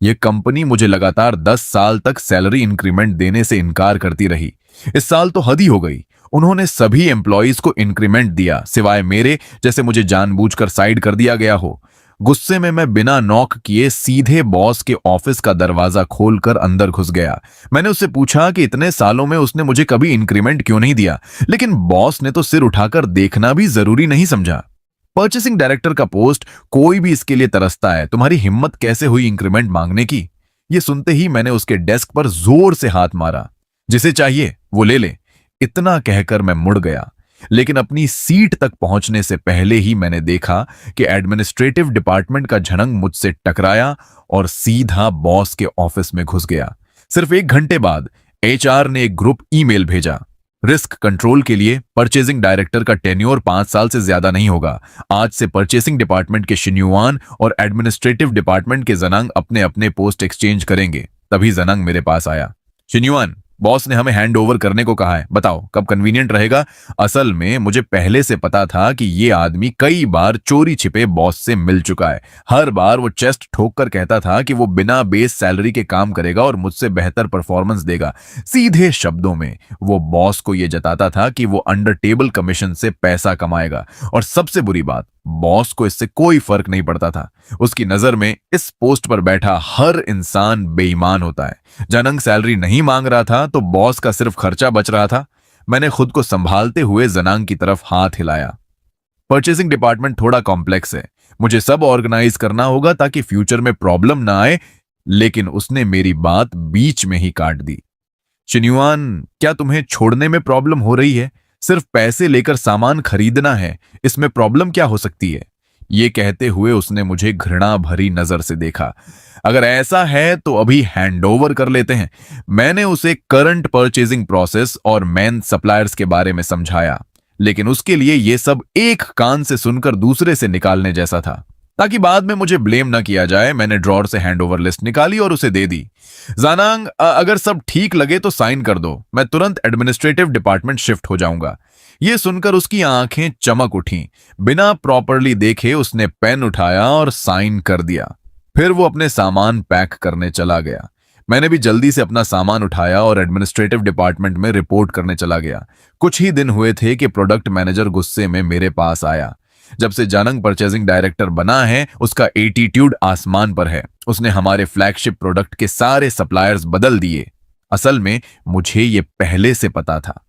ये कंपनी मुझे लगातार 10 साल तक सैलरी इंक्रीमेंट देने से इनकार करती रही। इस साल तो हद ही हो गई। उन्होंने सभी एम्प्लॉयज को इंक्रीमेंट दिया, सिवाय मेरे, जैसे मुझे जानबूझकर साइड कर दिया गया हो। गुस्से में मैं बिना नॉक किए सीधे बॉस के ऑफिस का दरवाजा खोलकर अंदर घुस गया। मैंने उससे पूछा कि इतने सालों में उसने मुझे कभी इंक्रीमेंट क्यों नहीं दिया, लेकिन बॉस ने तो सिर उठाकर देखना भी जरूरी नहीं समझा। परचेसिंग डायरेक्टर का पोस्ट, कोई भी इसके लिए तरसता है, तुम्हारी हिम्मत कैसे हुई इंक्रीमेंट मांगने की? ये सुनते ही मैंने उसके डेस्क पर जोर से हाथ मारा। जिसे चाहिए वो ले ले, इतना कहकर मैं मुड़ गया। लेकिन अपनी सीट तक पहुंचने से पहले ही मैंने देखा कि एडमिनिस्ट्रेटिव डिपार्टमेंट का झनंग मुझसे टकराया और सीधा बॉस के ऑफिस में घुस गया। सिर्फ 1 घंटे बाद एचआर ने एक ग्रुप ईमेल भेजा। रिस्क कंट्रोल के लिए परचेजिंग डायरेक्टर का टेन्योर 5 साल से ज्यादा नहीं होगा। आज से परचेसिंग डिपार्टमेंट के शिन्युआन और एडमिनिस्ट्रेटिव डिपार्टमेंट के जनांग अपने अपने पोस्ट एक्सचेंज करेंगे। तभी जनांग मेरे पास आया। शिन्युआन, बॉस ने हमें हैंड ओवर करने को कहा है, बताओ कब कन्वीनियंट रहेगा? असल में मुझे पहले से पता था कि ये आदमी कई बार चोरी छिपे बॉस से मिल चुका है। हर बार वो चेस्ट ठोक कर कहता था कि वो बिना बेस सैलरी के काम करेगा और मुझसे बेहतर परफॉर्मेंस देगा। सीधे शब्दों में वो बॉस को ये जताता था कि वो अंडर टेबल कमीशन से पैसा कमाएगा। और सबसे बुरी बात, बॉस को इससे कोई फर्क नहीं पड़ता था। उसकी नजर में इस पोस्ट पर बैठा हर इंसान बेईमान होता है। जनंग सैलरी नहीं मांग रहा था तो बॉस का सिर्फ खर्चा बच रहा था। मैंने खुद को संभालते हुए जनांग की तरफ हाथ हिलाया। परचेसिंग डिपार्टमेंट थोड़ा कॉम्प्लेक्स है, मुझे सब ऑर्गेनाइज करना होगा ताकि फ्यूचर में प्रॉब्लम ना आए। लेकिन उसने मेरी बात बीच में ही काट दी। शिन्युआन, क्या तुम्हें छोड़ने में प्रॉब्लम हो रही है? सिर्फ पैसे लेकर सामान खरीदना है, इसमें प्रॉब्लम क्या हो सकती है? ये कहते हुए उसने मुझे घृणा भरी नजर से देखा। अगर ऐसा है तो अभी हैंडओवर कर लेते हैं। मैंने उसे करंट परचेजिंग प्रोसेस और मेन सप्लायर्स के बारे में समझाया, लेकिन उसके लिए यह सब एक कान से सुनकर दूसरे से निकालने जैसा था। ताकि बाद में मुझे ब्लेम ना किया जाए, मैंने ड्रॉर से हैंडओवर लिस्ट निकाली और उसे दे दी। जानांग, अगर सब ठीक लगे तो साइन कर दो, मैं तुरंत एडमिनिस्ट्रेटिव डिपार्टमेंट शिफ्ट हो जाऊंगा। यह सुनकर उसकी आंखें चमक उठीं। बिना प्रॉपरली देखे उसने पेन उठाया और साइन कर दिया। फिर वो अपने सामान पैक करने चला गया। मैंने भी जल्दी से अपना सामान उठाया और एडमिनिस्ट्रेटिव डिपार्टमेंट में रिपोर्ट करने चला गया। कुछ ही दिन हुए थे कि प्रोडक्ट मैनेजर गुस्से में मेरे पास आया। जब से जानंग परचेजिंग डायरेक्टर बना है, उसका एटीट्यूड आसमान पर है। उसने हमारे फ्लैगशिप प्रोडक्ट के सारे सप्लायर्स बदल दिए। असल में मुझे ये पहले से पता था।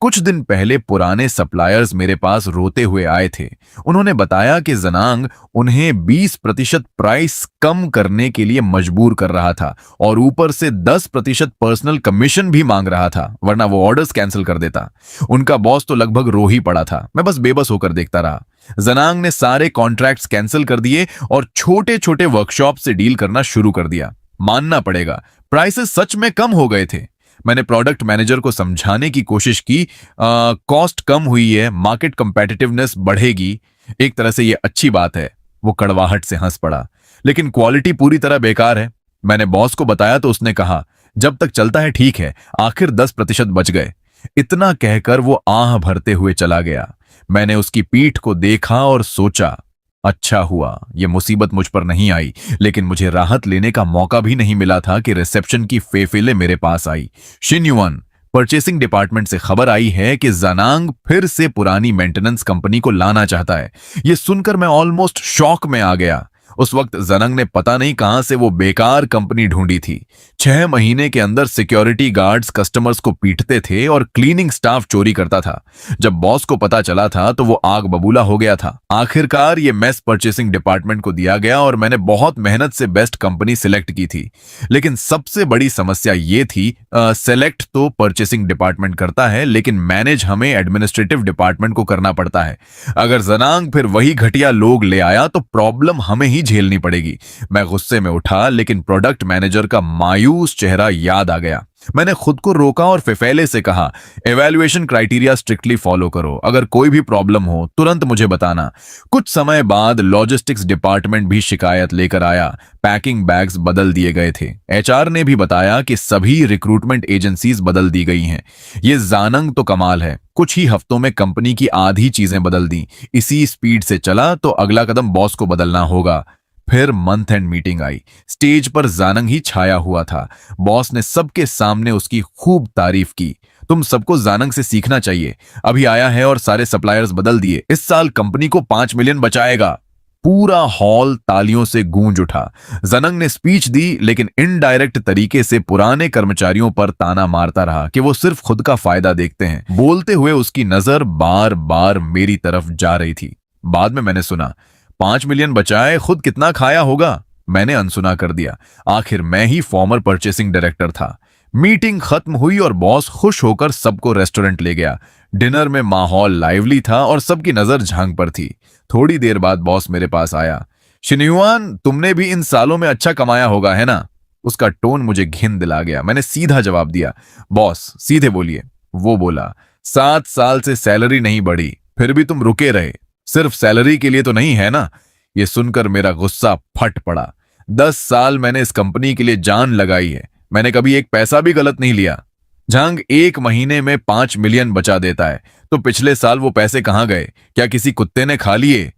कुछ दिन पहले पुराने सप्लायर्स मेरे पास रोते हुए आए थे। उन्होंने बताया कि जनांग उन्हें 20% प्राइस कम करने के लिए मजबूर कर रहा था और ऊपर से 10% पर्सनल कमीशन भी मांग रहा था, वरना वो ऑर्डर्स कैंसिल कर देता। उनका बॉस तो लगभग रो ही पड़ा था। मैं बस बेबस होकर देखता रहा। जनांग ने सारे कॉन्ट्रैक्ट्स कैंसिल कर दिए और छोटे छोटे वर्कशॉप से डील करना शुरू कर दिया। मानना पड़ेगा, प्राइसेस सच में कम हो गए थे। मैंने प्रोडक्ट मैनेजर को समझाने की कोशिश की, कॉस्ट कम हुई है, मार्केट कंपेटिटिवनेस बढ़ेगी, एक तरह से ये अच्छी बात है। वो कड़वाहट से हंस पड़ा। लेकिन क्वालिटी पूरी तरह बेकार है। मैंने बॉस को बताया तो उसने कहा, जब तक चलता है ठीक है, आखिर 10% बच गए। इतना कहकर वो आह भरते हुए चला गया। मैंने उसकी पीठ को देखा और सोचा, अच्छा हुआ ये मुसीबत मुझ पर नहीं आई। लेकिन मुझे राहत लेने का मौका भी नहीं मिला था कि रिसेप्शन की फेफेले मेरे पास आई। शिन्युआन, परचेसिंग डिपार्टमेंट से खबर आई है कि जनांग फिर से पुरानी मेंटेनेंस कंपनी को लाना चाहता है। यह सुनकर मैं ऑलमोस्ट शॉक में आ गया। उस वक्त जनांग ने पता नहीं कहां से वो बेकार कंपनी ढूंढी थी। 6 महीने के अंदर सिक्योरिटी गार्ड्स कस्टमर्स को पीटते थे और क्लीनिंग स्टाफ चोरी करता था। जब बॉस को पता चला था तो वो आग बबूला हो गया था। आखिरकार ये मेस परचेसिंग डिपार्टमेंट को दिया गया और मैंने बहुत मेहनत से बेस्ट कंपनी सिलेक्ट की थी। लेकिन सबसे बड़ी समस्या ये थी, सेलेक्ट तो परचेसिंग डिपार्टमेंट करता है, लेकिन मैनेज हमें एडमिनिस्ट्रेटिव डिपार्टमेंट को करना पड़ता है। अगर जनांग फिर वही घटिया लोग ले आया तो प्रॉब्लम हमें ही झेलनी पड़ेगी। मैं गुस्से में उठा, लेकिन प्रोडक्ट मैनेजर का मायूस चेहरा याद आ गया। मैंने खुद को रोका और फिफेले से कहा, एवैल्यूएशन क्राइटेरिया स्ट्रिक्टली फॉलो करो, अगर कोई भी प्रॉब्लम हो तुरंत मुझे बताना। कुछ समय बाद लॉजिस्टिक्स डिपार्टमेंट भी शिकायत लेकर आया। पैकिंग बैग्स बदल दिए गए थे। एचआर ने भी बताया कि सभी रिक्रूटमेंट एजेंसीज बदल दी गई हैं। ये जानंग तो कमाल है, कुछ ही हफ्तों में कंपनी की आधी चीजें बदल दी। इसी स्पीड से चला तो अगला कदम बॉस को बदलना होगा। फिर month and meeting I. Stage पर जानंग ही छाया हुआ था। बॉस ने सबके सामने उसकी खूब तारीफ की। तुम सबको जानंग से सीखना चाहिए, अभी आया है और सारे सप्लायर्स बदल दिए, इस साल कंपनी को 5 मिलियन बचाएगा। पूरा हॉल तालियों से गूंज उठा। जानंग ने स्पीच दी, लेकिन इनडायरेक्ट तरीके से पुराने कर्मचारियों पर ताना मारता रहा कि वो सिर्फ खुद का फायदा देखते हैं। बोलते हुए उसकी नजर बार बार मेरी तरफ जा रही थी। बाद में मैंने सुना, 5 मिलियन बचाए, खुद कितना खाया होगा? मैंने अनसुना कर दिया। आखिर मैं ही फॉर्मर परचेसिंग डायरेक्टर था। मीटिंग खत्म हुई और बॉस खुश होकर सबको रेस्टोरेंट ले गया। डिनर में माहौल लाइवली था और सबकी नजर झांग पर थी। थोड़ी देर बाद बॉस मेरे पास आया। शिन्युआन, तुमने भी इन सालों में अच्छा कमाया होगा, है ना? उसका टोन मुझे घिन दिला गया। मैंने सीधा जवाब दिया, बॉस सीधे बोलिए। वो बोला, 7 साल से सैलरी नहीं बढ़ी, फिर भी तुम रुके रहे, सिर्फ सैलरी के लिए तो नहीं, है ना? ये सुनकर मेरा गुस्सा फट पड़ा। 10 साल मैंने इस कंपनी के लिए जान लगाई है, मैंने कभी एक पैसा भी गलत नहीं लिया। झांग 1 महीने में 5 मिलियन बचा देता है, तो पिछले साल वो पैसे कहां गए? क्या किसी कुत्ते ने खा लिए?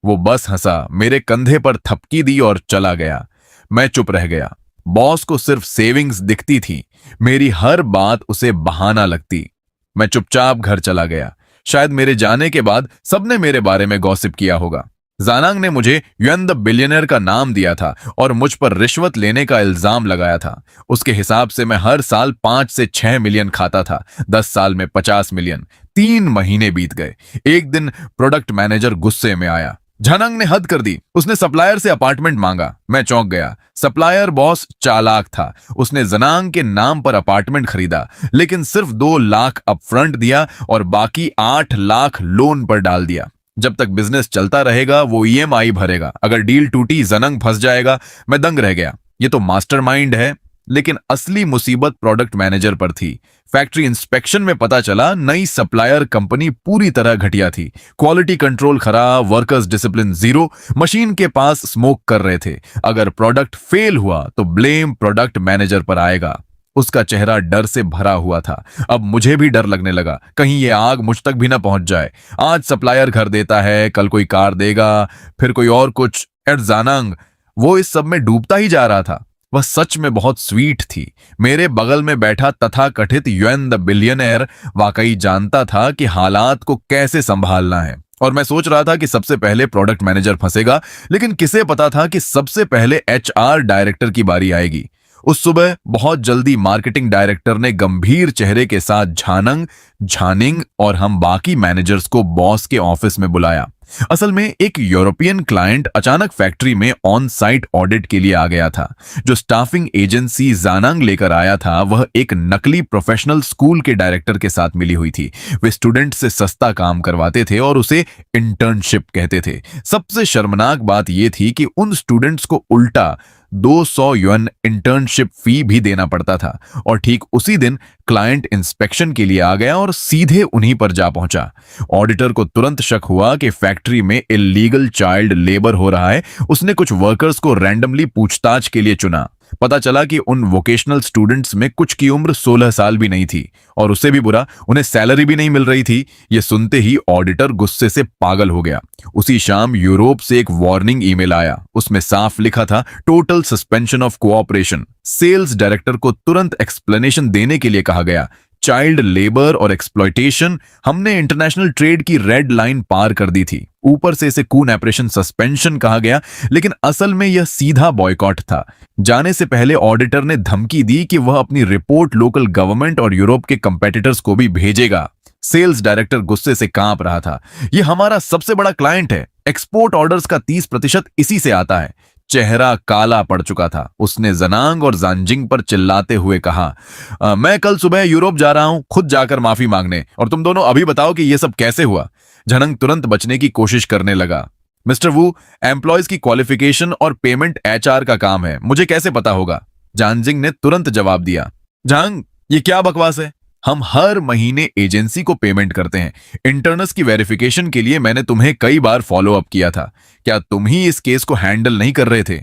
वो बस हंसा, मेरे कंधे पर थपकी दी और चला गया। मैं चुप रह गया। बॉस को सिर्फ सेविंग्स दिखती थी, मेरी हर बात उसे बहाना लगती। मैं चुपचाप घर चला गया। शायद मेरे जाने के बाद सबने मेरे बारे में गॉसिप किया होगा। जानंग ने मुझे युएन द बिलियनर का नाम दिया था और मुझ पर रिश्वत लेने का इल्जाम लगाया था। उसके हिसाब से मैं हर साल 5 से 6 मिलियन खाता था, 10 साल में 50 मिलियन। 3 महीने बीत गए। एक दिन प्रोडक्ट मैनेजर गुस्से में आया। जानंग ने हद कर दी, उसने सप्लायर से अपार्टमेंट मांगा। मैं चौंक गया। सप्लायर बॉस चालाक था, उसने जानंग के नाम पर अपार्टमेंट खरीदा, लेकिन सिर्फ 2 लाख अपफ्रंट दिया और बाकी 8 लाख लोन पर डाल दिया। जब तक बिजनेस चलता रहेगा वो ईएमआई भरेगा, अगर डील टूटी जानंग फंस जाएगा। मैं दंग रह गया। ये तो मास्टरमाइंड है। लेकिन असली मुसीबत प्रोडक्ट मैनेजर पर थी। फैक्ट्री इंस्पेक्शन में पता चला नई सप्लायर कंपनी पूरी तरह घटिया थी। क्वालिटी कंट्रोल खराब, वर्कर्स डिसिप्लिन जीरो, मशीन के पास स्मोक कर रहे थे। अगर प्रोडक्ट फेल हुआ तो ब्लेम प्रोडक्ट मैनेजर पर आएगा। उसका चेहरा डर से भरा हुआ था। अब मुझे भी डर लगने लगा, कहीं ये आग मुझ तक भी ना पहुंच जाए। आज सप्लायर घर देता है, कल कोई कार देगा, फिर कोई और कुछ। एट जानंग, वो इस सब में डूबता ही जा रहा था। वह सच में बहुत स्वीट थी। मेरे बगल में बैठा तथाकथित युएन द बिलियनर वाकई जानता था कि हालात को कैसे संभालना है। और मैं सोच रहा था कि सबसे पहले प्रोडक्ट मैनेजर फंसेगा, लेकिन किसे पता था कि सबसे पहले एचआर डायरेक्टर की बारी आएगी। उस सुबह बहुत जल्दी मार्केटिंग डायरेक्टर ने गंभीर चेहरे के साथ झानंग, झानिंग और हम बाकी मैनेजर्स को बॉस के ऑफिस में बुलाया। असल में एक यूरोपियन क्लाइंट अचानक फैक्ट्री में ऑन साइट ऑडिट के लिए आ गया था। जो स्टाफिंग एजेंसी जानंग लेकर आया था वह एक नकली प्रोफेशनल स्कूल के डायरेक्टर के साथ मिली हुई थी। वे स्टूडेंट से सस्ता काम करवाते थे और उसे इंटर्नशिप कहते थे। सबसे शर्मनाक बात यह थी कि उन स्टूडेंट्स को उल्टा 200 युएन इंटर्नशिप फी भी देना पड़ता था। और ठीक उसी दिन क्लाइंट इंस्पेक्शन के लिए आ गया और सीधे उन्हीं पर जा पहुंचा। ऑडिटर को तुरंत शक हुआ कि फैक्ट्री में इल्लीगल चाइल्ड लेबर हो रहा है। उसने कुछ वर्कर्स को रैंडमली पूछताछ के लिए चुना। पता चला कि उन वोकेशनल स्टूडेंट्स में कुछ की उम्र 16 साल भी नहीं थी, और उससे भी बुरा, उन्हें सैलरी भी नहीं मिल रही थी। यह सुनते ही ऑडिटर गुस्से से पागल हो गया। उसी शाम यूरोप से एक वार्निंग ईमेल आया। उसमें साफ लिखा था, total suspension of cooperation. Sales director को तुरंत एक्सप्लेनेशन देने के लिए कहा गया। चाइल्ड लेबर और एक्सप्लॉयटेशन, हमने इंटरनेशनल ट्रेड की रेड लाइन पार कर दी थी। ऊपर से इसे कून ऑपरेशन सस्पेंशन कहा गया, लेकिन असल में यह सीधा बॉयकॉट था। जाने से पहले ऑडिटर ने धमकी दी कि वह अपनी रिपोर्ट लोकल गवर्नमेंट और यूरोप के कंपेटिटर्स को भी भेजेगा। सेल्स डायरेक्टर गुस्से से कांप रहा था। यह हमारा सबसे बड़ा क्लाइंट है, एक्सपोर्ट ऑर्डर्स का 30% इसी से आता है। चेहरा काला पड़ चुका था। उसने जनांग और जानजिंग पर चिल्लाते हुए कहा, मैं कल सुबह यूरोप जा रहा हूं, खुद जाकर माफी मांगने, और तुम दोनों अभी बताओ कि यह सब कैसे हुआ। जानंग तुरंत बचने की कोशिश करने लगा। मिस्टर वू, एम्प्लॉयज की क्वालिफिकेशन और पेमेंट एचआर का काम है, मुझे कैसे पता होगा? जानजिंग ने तुरंत जवाब दिया। झांग, ये क्या बकवास है? हम हर महीने एजेंसी को पेमेंट करते हैं। इंटर्नस की वेरिफिकेशन के लिए मैंने तुम्हें कई बार फॉलो अप किया था। क्या तुम ही इस केस को हैंडल नहीं कर रहे थे?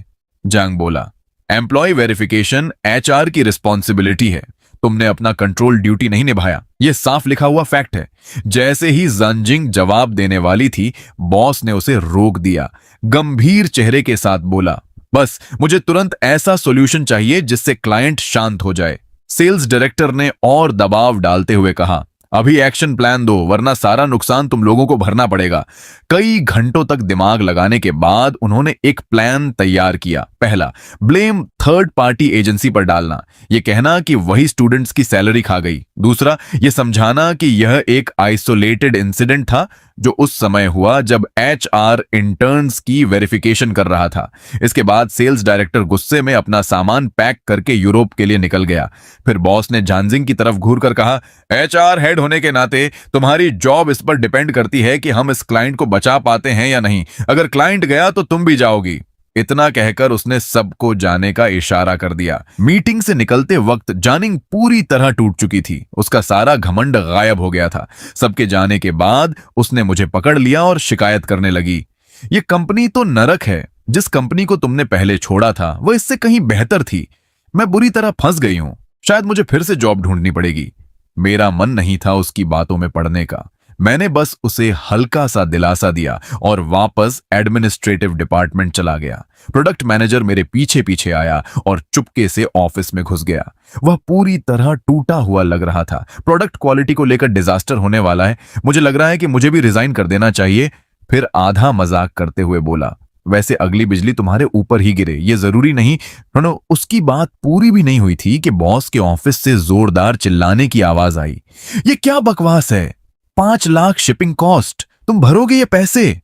जांग बोला, एम्प्लॉय वेरिफिकेशन एचआर की रिस्पॉन्सिबिलिटी है। तुमने अपना कंट्रोल ड्यूटी नहीं निभाया, यह साफ लिखा हुआ फैक्ट है। जैसे ही जंजिंग जवाब देने वाली थी, बॉस ने उसे रोक दिया। गंभीर चेहरे के साथ बोला, बस मुझे तुरंत ऐसा सॉल्यूशन चाहिए जिससे क्लाइंट शांत हो जाए। सेल्स डायरेक्टर ने और दबाव डालते हुए कहा, अभी एक्शन प्लान दो, वरना सारा नुकसान तुम लोगों को भरना पड़ेगा। कई घंटों तक दिमाग लगाने के बाद उन्होंने एक प्लान तैयार किया। पहला, ब्लेम थर्ड पार्टी एजेंसी पर डालना, यह कहना कि वही स्टूडेंट्स की सैलरी खा गई। दूसरा, यह समझाना कि यह एक आइसोलेटेड इंसिडेंट था जो उस समय हुआ जब एचआर इंटर्न्स की वेरिफिकेशन कर रहा था। इसके बाद सेल्स डायरेक्टर गुस्से में अपना सामान पैक करके यूरोप के लिए निकल गया। फिर बॉस ने झांजिंग की तरफ घूरकर कहा, एचआर हेड होने के नाते तुम्हारी जॉब इस पर डिपेंड करती है कि हम इस क्लाइंट को बचा पाते हैं या नहीं। अगर क्लाइंट गया तो तुम भी जाओगी। इतना कहकर उसने सबको जाने का इशारा कर दिया। मीटिंग से निकलते वक्त जानिंग पूरी तरह टूट चुकी थी। उसका सारा घमंड गायब हो गया था। सबके जाने के बाद उसने मुझे पकड़ लिया और शिकायत करने लगी, ये कंपनी तो नरक है। जिस कंपनी को तुमने पहले छोड़ा था वह इससे कहीं बेहतर थी। मैं बुरी तरह फंस गई हूं। शायद मुझे फिर से जॉब ढूंढनी पड़ेगी। मेरा मन नहीं था उसकी बातों में पड़ने का। मैंने बस उसे हल्का सा दिलासा दिया और वापस एडमिनिस्ट्रेटिव डिपार्टमेंट चला गया। प्रोडक्ट मैनेजर मेरे पीछे पीछे आया और चुपके से ऑफिस में घुस गया। वह पूरी तरह टूटा हुआ लग रहा था। प्रोडक्ट क्वालिटी को लेकर डिजास्टर होने वाला है। मुझे लग रहा है कि मुझे भी रिजाइन कर देना चाहिए। फिर आधा मजाक करते हुए बोला, वैसे अगली बिजली तुम्हारे ऊपर ही गिरे, ये जरूरी नहीं। उसकी बात पूरी भी नहीं हुई थी कि बॉस के ऑफिस से जोरदार चिल्लाने की आवाज आई, ये क्या बकवास है? 5 लाख शिपिंग कॉस्ट, तुम भरोगे ये पैसे?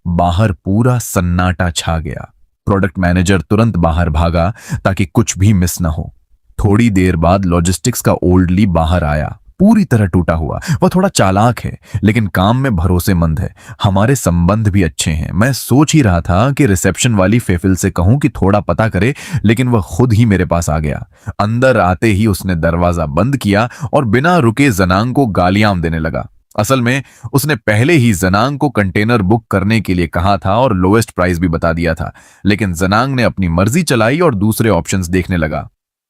बाहर पूरा सन्नाटा छा गया। प्रोडक्ट मैनेजर तुरंत बाहर भागा ताकि कुछ भी मिस ना हो। थोड़ी देर बाद लॉजिस्टिक्स का ओल्डली बाहर आया, पूरी तरह टूटा हुआ। वह थोड़ा चालाक है लेकिन काम में भरोसेमंद है। हमारे संबंध भी अच्छे हैं। मैं सोच ही रहा था कि रिसेप्शन वाली फेफिल से कहूं कि थोड़ा पता करे, लेकिन वह खुद ही मेरे पास आ गया। अंदर आते ही उसने दरवाजा बंद किया और बिना रुके जनांग को गालियां देने लगा। असल में उसने पहले ही जनांग को कंटेनर बुक करने के लिए कहा था और लोएस्ट प्राइस भी बता दिया था, लेकिन जनांग ने अपनी मर्जी चलाई और दूसरे ऑप्शंस देखने लगा।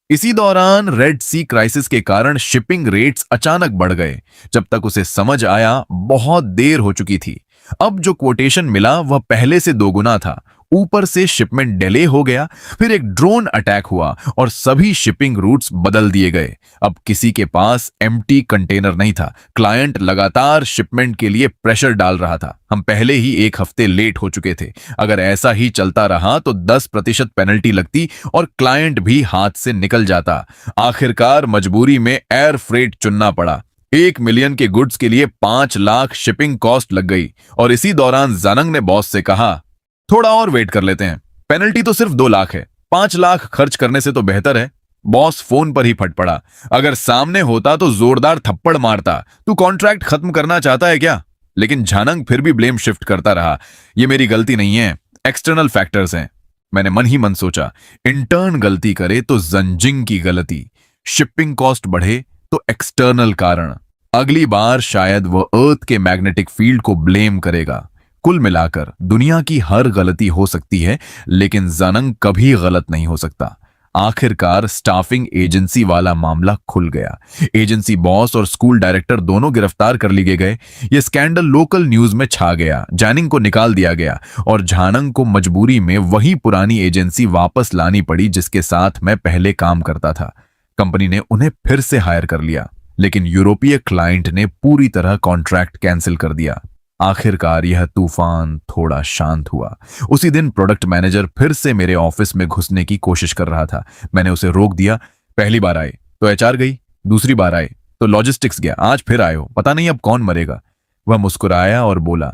इसी दौरान रेड सी क्राइसिस के कारण शिपिंग रेट्स अचानक बढ़ गए। जब तक उसे समझ आया बहुत देर हो चुकी थी। अब जो कोटेशन मिला वह पहले से 2 गुना था। ऊपर से शिपमेंट डिले हो गया। फिर एक ड्रोन अटैक हुआ और सभी शिपिंग रूट्स बदल दिए गए। अब किसी के पास एम्प्टी कंटेनर नहीं था। क्लाइंट लगातार शिपमेंट के लिए प्रेशर डाल रहा था। हम पहले ही 1 हफ्ते लेट हो चुके थे। अगर ऐसा ही चलता रहा तो 10% पेनल्टी लगती और क्लाइंट भी हाथ से निकल जाता। आखिरकार मजबूरी में एयर फ्रेट चुनना पड़ा। 1 मिलियन के गुड्स के लिए 5 लाख शिपिंग कॉस्ट लग गई। और इसी दौरान जानंग ने बॉस से कहा, थोड़ा और वेट कर लेते हैं, पेनल्टी तो सिर्फ 2 लाख है, 5 लाख खर्च करने से तो बेहतर है। बॉस फोन पर ही फट पड़ा, अगर सामने होता तो जोरदार थप्पड़ मारता। तू कॉन्ट्रैक्ट खत्म करना चाहता है क्या? लेकिन झानंग फिर भी ब्लेम शिफ्ट करता रहा। ये मेरी गलती नहीं है, एक्सटर्नल फैक्टर्स हैं। मैंने मन ही मन सोचा, इंटर्न गलती करे तो जंजिंग की गलती, शिपिंग कॉस्ट बढ़े तो एक्सटर्नल कारण। अगली बार शायद वह अर्थ के मैग्नेटिक फील्ड को ब्लेम करेगा। कुल मिलाकर दुनिया की हर गलती हो सकती है, लेकिन जानंग कभी गलत नहीं हो सकता। आखिरकार स्टाफिंग एजेंसी वाला मामला खुल गया। एजेंसी बॉस और स्कूल डायरेक्टर दोनों गिरफ्तार कर लिए गए। यह स्कैंडल लोकल न्यूज में छा गया। जानिंग को निकाल दिया गया और झानंग को मजबूरी में वही पुरानी एजेंसी वापस लानी पड़ी जिसके साथ मैं पहले काम करता था। कंपनी ने उन्हें फिर से हायर कर लिया, लेकिन यूरोपीय क्लाइंट ने पूरी तरह कॉन्ट्रैक्ट कैंसिल कर दिया। आखिरकार यह तूफान थोड़ा शांत हुआ। उसी दिन प्रोडक्ट मैनेजर फिर से मेरे ऑफिस में घुसने की कोशिश कर रहा था। मैंने उसे रोक दिया। पहली बार आए तो एचआर गई, दूसरी बार आए तो लॉजिस्टिक्स गया, आज फिर आए हो, पता नहीं अब कौन मरेगा। वह मुस्कुराया और बोला,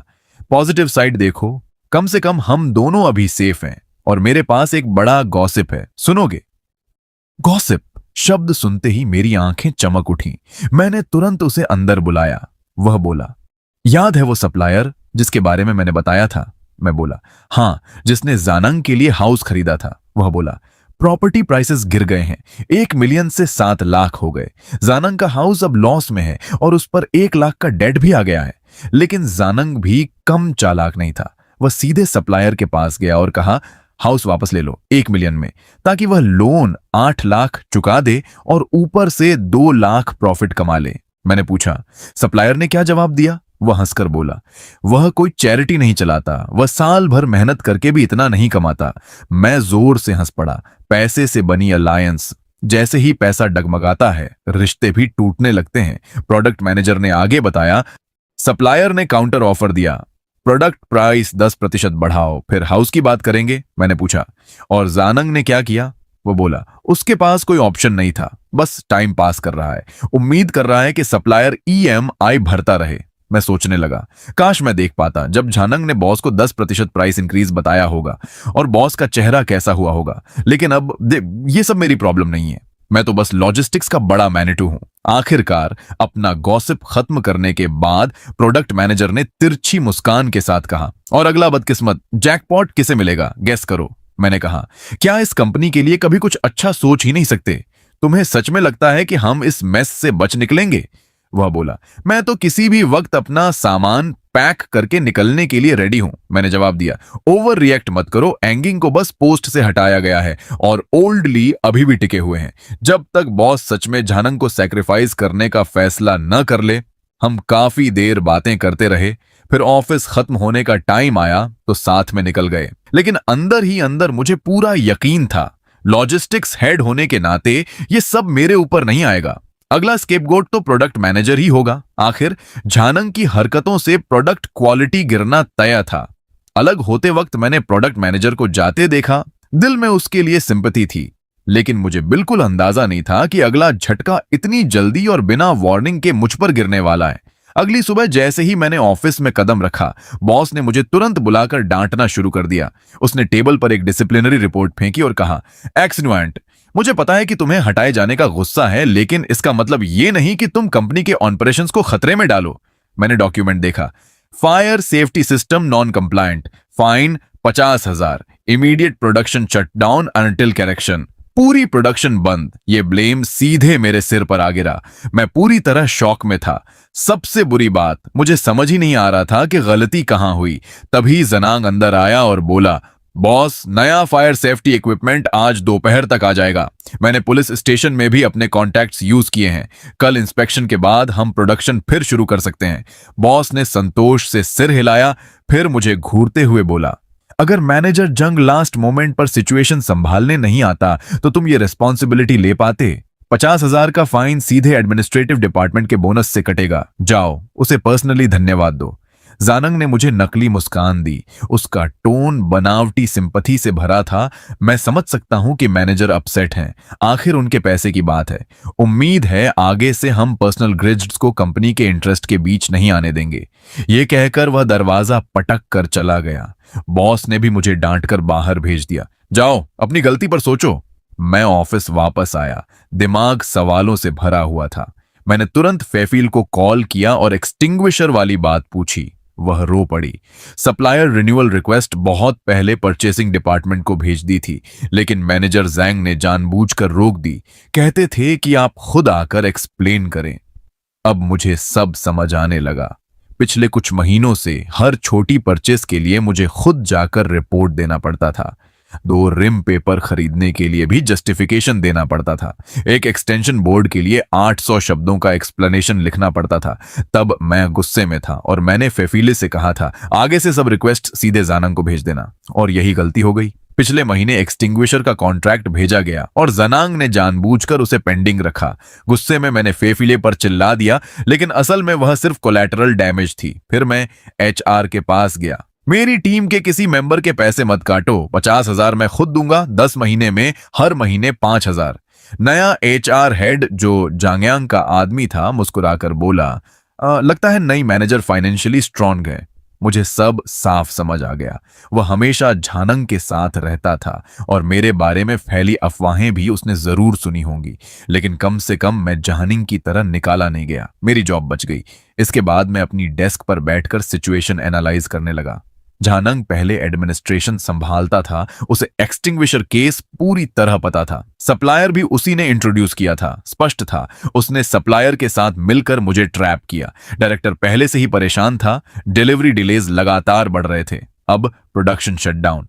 पॉजिटिव साइड देखो, कम से कम हम दोनों अभी सेफ हैं और मेरे पास एक बड़ा गॉसिप है, सुनोगे? गॉसिप शब्द सुनते ही मेरी आंखें चमक उठी। मैंने तुरंत उसे अंदर बुलाया। वह बोला, याद है वो सप्लायर जिसके बारे में मैंने बताया था? मैं बोला, हाँ, जिसने जानंग के लिए हाउस खरीदा था। वह बोला, प्रॉपर्टी प्राइसेस गिर गए हैं, 1 मिलियन से 7 लाख हो गए। जानंग का हाउस अब लॉस में है और उस पर 1 लाख का डेट भी आ गया है। लेकिन जानंग भी कम चालाक नहीं था। वह सीधे सप्लायर के पास गया और कहा, हाउस वापस ले लो 1 मिलियन में, ताकि वह लोन 8 लाख चुका दे और ऊपर से 2 लाख प्रॉफिट कमा ले। मैंने पूछा, सप्लायर ने क्या जवाब दिया? वह हंसकर बोला, वह कोई चैरिटी नहीं चलाता, वह साल भर मेहनत करके भी इतना नहीं कमाता। मैं जोर से हंस पड़ा। पैसे से बनी अलायंस, जैसे ही पैसा डगमगाता है रिश्ते भी टूटने लगते हैं। प्रोडक्ट मैनेजर ने आगे बताया, सप्लायर ने काउंटर ऑफर दिया, प्रोडक्ट प्राइस 10% बढ़ाओ, फिर हाउस की बात करेंगे। मैंने पूछा, और जानंग ने क्या किया? वो बोला, उसके पास कोई ऑप्शन नहीं था, बस टाइम पास कर रहा है, उम्मीद कर रहा है कि सप्लायर ईएमआई भरता रहे। मैं सोचने लगा, काश मैं देख पाता जब झानंग ने बॉस को 10% प्राइस इंक्रीज बताया होगा और बॉस का चेहरा कैसा हुआ होगा। लेकिन अब ये सब मेरी प्रॉब्लम नहीं है, मैं तो बस लॉजिस्टिक्स का बड़ा मैनेटू हूं। आखिरकार अपना गॉसिप खत्म करने के बाद प्रोडक्ट मैनेजर ने तिरछी मुस्कान के साथ कहा, और अगला बदकिस्मत जैकपॉट किसे मिलेगा, गेस करो। मैंने कहा, क्या इस कंपनी के लिए कभी कुछ अच्छा सोच ही नहीं सकते? तुम्हें सच में लगता है कि हम इस मेस से बच निकलेंगे? वह बोला, मैं तो किसी भी वक्त अपना सामान पैक करके निकलने के लिए रेडी हूं। मैंने जवाब दिया, ओवर रिएक्ट मत करो, एंगिंग को बस पोस्ट से हटाया गया है और ओल्डली अभी भी टिके हुए हैं। जब तक बॉस सच में झानंग को सैक्रिफाइस करने का फैसला न कर ले। हम काफी देर बातें करते रहे, फिर ऑफिस खत्म होने का टाइम आया तो साथ में निकल गए। लेकिन अंदर ही अंदर मुझे पूरा यकीन था, लॉजिस्टिक्स हेड होने के नाते ये सब मेरे ऊपर नहीं आएगा। अगला स्केपगोट तो प्रोडक्ट मैनेजर ही होगा। आखिर झानंग की हरकतों से प्रोडक्ट क्वालिटी गिरना तय था। अलग होते वक्त मैंने प्रोडक्ट मैनेजर को जाते देखा, दिल में उसके लिए सिंपैथी थी, लेकिन मुझे बिल्कुल अंदाजा नहीं था कि अगला झटका इतनी जल्दी और बिना वार्निंग के मुझ पर गिरने वाला है। अगली सुबह जैसे ही मैंने ऑफिस में कदम रखा, बॉस ने मुझे तुरंत बुलाकर डांटना शुरू कर दिया। उसने टेबल पर एक डिसिप्लिनरी रिपोर्ट फेंकी और कहा, एक्सनुएंट, मुझे पता है कि तुम्हें हटाए जाने का गुस्सा है, लेकिन इसका मतलब ये नहीं कि तुम कंपनी के ऑपरेशंस को खतरे में डालो। मैंने डॉक्यूमेंट देखा, fire safety system non compliant, fine 50,000, immediate production shutdown until correction, पूरी प्रोडक्शन बंद। ये ब्लेम सीधे मेरे सिर पर आ गिरा। मैं पूरी तरह शॉक में था। सबसे बुरी बात, मुझे समझ ही नहीं आ रहा था कि गलती कहां हुई। तभी जनांग अंदर आया और बोला, बॉस, नया फायर सेफ्टी इक्विपमेंट आज दोपहर तक आ जाएगा। मैंने पुलिस स्टेशन में भी अपने कॉन्टैक्ट्स यूज किए हैं। कल इंस्पेक्शन के बाद हम प्रोडक्शन फिर शुरू कर सकते हैं। बॉस ने संतोष से सिर हिलाया, फिर मुझे घूरते हुए बोला, अगर मैनेजर जंग लास्ट मोमेंट पर सिचुएशन संभालने नहीं आता तो तुम ये रिस्पॉन्सिबिलिटी ले पाते? 50,000 का फाइन सीधे एडमिनिस्ट्रेटिव डिपार्टमेंट के बोनस से कटेगा। जाओ, उसे पर्सनली धन्यवाद दो। जानंग ने मुझे नकली मुस्कान दी। उसका टोन बनावटी सिंपैथी से भरा था। मैं समझ सकता हूं कि मैनेजर अपसेट हैं। आखिर उनके पैसे की बात है। उम्मीद है आगे से हम पर्सनल ग्रिड्स को कंपनी के इंटरेस्ट के बीच नहीं आने देंगे। ये कहकर वह दरवाजा पटक कर चला गया। बॉस ने भी मुझे डांटकर बाहर भेज दिया। जाओ, अपनी गलती पर सोचो। मैं ऑफिस वापस आया। दिमाग सवालों से भरा हुआ था। मैंने तुरंत फेफिल को कॉल किया और एक्सटिंग्विशर वाली बात पूछी। वह रो पड़ी। सप्लायर रिन्यूअल रिक्वेस्ट बहुत पहले परचेसिंग डिपार्टमेंट को भेज दी थी, लेकिन मैनेजर जैंग ने जानबूझकर रोक दी। कहते थे कि आप खुद आकर एक्सप्लेन करें। अब मुझे सब समझ आने लगा। पिछले कुछ महीनों से हर छोटी परचेस के लिए मुझे खुद जाकर रिपोर्ट देना पड़ता था। 2 रिम पेपर खरीदने के लिए भी जस्टिफिकेशन देना पड़ता था। एक एक्सटेंशन बोर्ड के लिए 800 शब्दों का एक्सप्लेनेशन लिखना पड़ता था। तब मैं गुस्से में था और मैंने फेफिले से कहा था, आगे से सब रिक्वेस्ट सीधे जानंग को भेज देना। और यही गलती हो गई। पिछले महीने एक्सटिंग्विशर का कॉन्ट्रैक्ट भेजा गया और जनांग ने जानबूझकर उसे पेंडिंग रखा। गुस्से में मैंने फेफिले पर चिल्ला दिया, लेकिन असल में वह सिर्फ कोलैटरल डैमेज थी। फिर मैं एचआर के पास गया। मेरी टीम के किसी मेंबर के पैसे मत काटो, 50,000 मैं खुद दूंगा, 10 महीने में हर महीने 5,000। नया एचआर हेड जो जांगयांग का आदमी था मुस्कुराकर बोला, लगता है नई मैनेजर फाइनेंशियली स्ट्रांग है। मुझे सब साफ समझ आ गया। वह हमेशा झानंग के साथ रहता था और मेरे बारे में फैली अफवाहें भी उसने जरूर सुनी होंगी, लेकिन कम से कम मैं झानिंग की तरह निकाला नहीं गया। मेरी जॉब बच गई। इसके बाद मैं अपनी डेस्क पर बैठकर सिचुएशन एनालाइज करने लगा। झानंग पहले एडमिनिस्ट्रेशन संभालता था, उसे एक्सटिंग्विशर केस पूरी तरह पता था। सप्लायर भी उसी ने इंट्रोड्यूस किया था। स्पष्ट था, उसने सप्लायर के साथ मिलकर मुझे ट्रैप किया। डायरेक्टर पहले से ही परेशान था। डिलीवरी डिलेज लगातार बढ़ रहे थे। अब प्रोडक्शन शटडाउन,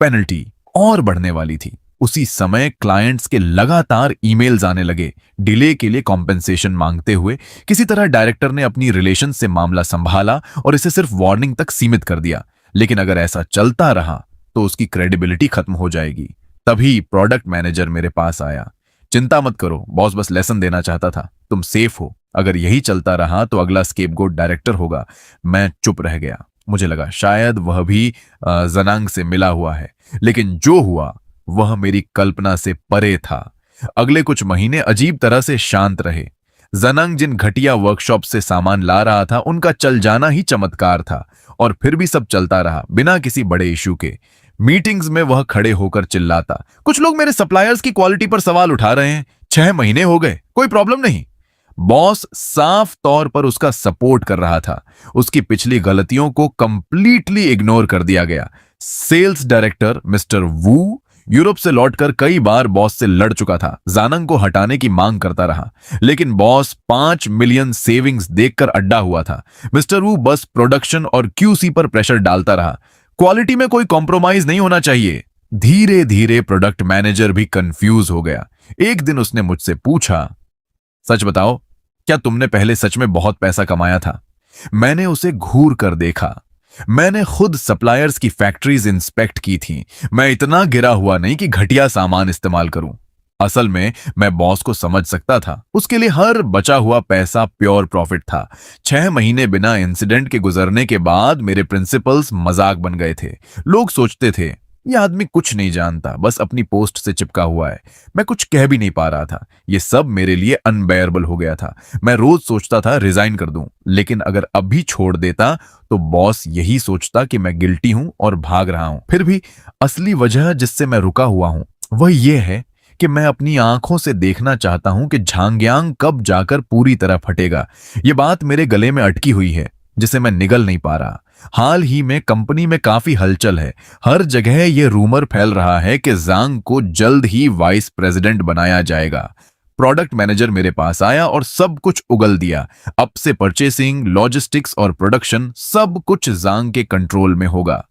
पेनल्टी और बढ़ने वाली थी। उसी समय क्लाइंट्स के लगातार ईमेल्स आने लगे, डिले के लिए कॉम्पेंसेशन मांगते हुए। किसी तरह डायरेक्टर ने अपनी रिलेशन से मामला संभाला और इसे सिर्फ वार्निंग तक सीमित कर दिया। लेकिन अगर ऐसा चलता रहा तो उसकी क्रेडिबिलिटी खत्म हो जाएगी। तभी प्रोडक्ट मैनेजर मेरे पास आया। चिंता मत करो बॉस, बस लेसन देना चाहता था, तुम सेफ हो। अगर यही चलता रहा तो अगला स्केपगोट डायरेक्टर होगा। मैं चुप रह गया। मुझे लगा शायद वह भी जनांग से मिला हुआ है, लेकिन जो हुआ वह मेरी कल्पना से परे था। अगले कुछ महीने अजीब तरह से शांत रहे। जनांग जिन घटिया वर्कशॉप से सामान ला रहा था उनका चल जाना ही चमत्कार था, और फिर भी सब चलता रहा बिना किसी बड़े इशू के। मीटिंग्स में वह खड़े होकर चिल्लाता, कुछ लोग मेरे सप्लायर्स की क्वालिटी पर सवाल उठा रहे हैं, 6 महीने हो गए, कोई प्रॉब्लम नहीं। बॉस साफ तौर पर उसका सपोर्ट कर रहा था। उसकी पिछली गलतियों को कंप्लीटली इग्नोर कर दिया गया। सेल्स डायरेक्टर मिस्टर वू यूरोप से लौटकर कई बार बॉस से लड़ चुका था, जानंग को हटाने की मांग करता रहा, लेकिन बॉस 5 मिलियन सेविंग्स देखकर अड्डा हुआ था। मिस्टर वू बस प्रोडक्शन और क्यूसी पर प्रेशर डालता रहा, क्वालिटी में कोई कॉम्प्रोमाइज नहीं होना चाहिए। धीरे धीरे प्रोडक्ट मैनेजर भी कंफ्यूज हो गया। एक दिन उसने मुझसे पूछा, सच बताओ, क्या तुमने पहले सच में बहुत पैसा कमाया था? मैंने उसे घूर कर देखा। मैंने खुद सप्लायर्स की फैक्ट्रीज इंस्पेक्ट की थी। मैं इतना गिरा हुआ नहीं कि घटिया सामान इस्तेमाल करूं। असल में मैं बॉस को समझ सकता था। उसके लिए हर बचा हुआ पैसा प्योर प्रॉफिट था। 6 महीने बिना इंसिडेंट के गुजरने के बाद मेरे प्रिंसिपल्स मजाक बन गए थे। लोग सोचते थे यह आदमी कुछ नहीं जानता, बस अपनी पोस्ट से चिपका हुआ है। मैं कुछ कह भी नहीं पा रहा था। यह सब मेरे लिए अनबेयरेबल हो गया था। मैं रोज सोचता था रिजाइन कर दूं, लेकिन अगर अभी छोड़ देता तो बॉस यही सोचता कि मैं गिल्टी हूं और भाग रहा हूं। फिर भी असली वजह जिससे मैं रुका हुआ हूं वह यह है कि मैं अपनी आंखों से देखना चाहता हूं कि झांग्यांग कब जाकर पूरी तरह फटेगा। यह बात मेरे गले में अटकी हुई है जिसे मैं निगल नहीं पा रहा। हाल ही में कंपनी में काफी हलचल है। हर जगह यह रूमर फैल रहा है कि जांग को जल्द ही वाइस प्रेसिडेंट बनाया जाएगा। प्रोडक्ट मैनेजर मेरे पास आया और सब कुछ उगल दिया। अब से परचेसिंग, लॉजिस्टिक्स और प्रोडक्शन सब कुछ जांग के कंट्रोल में होगा।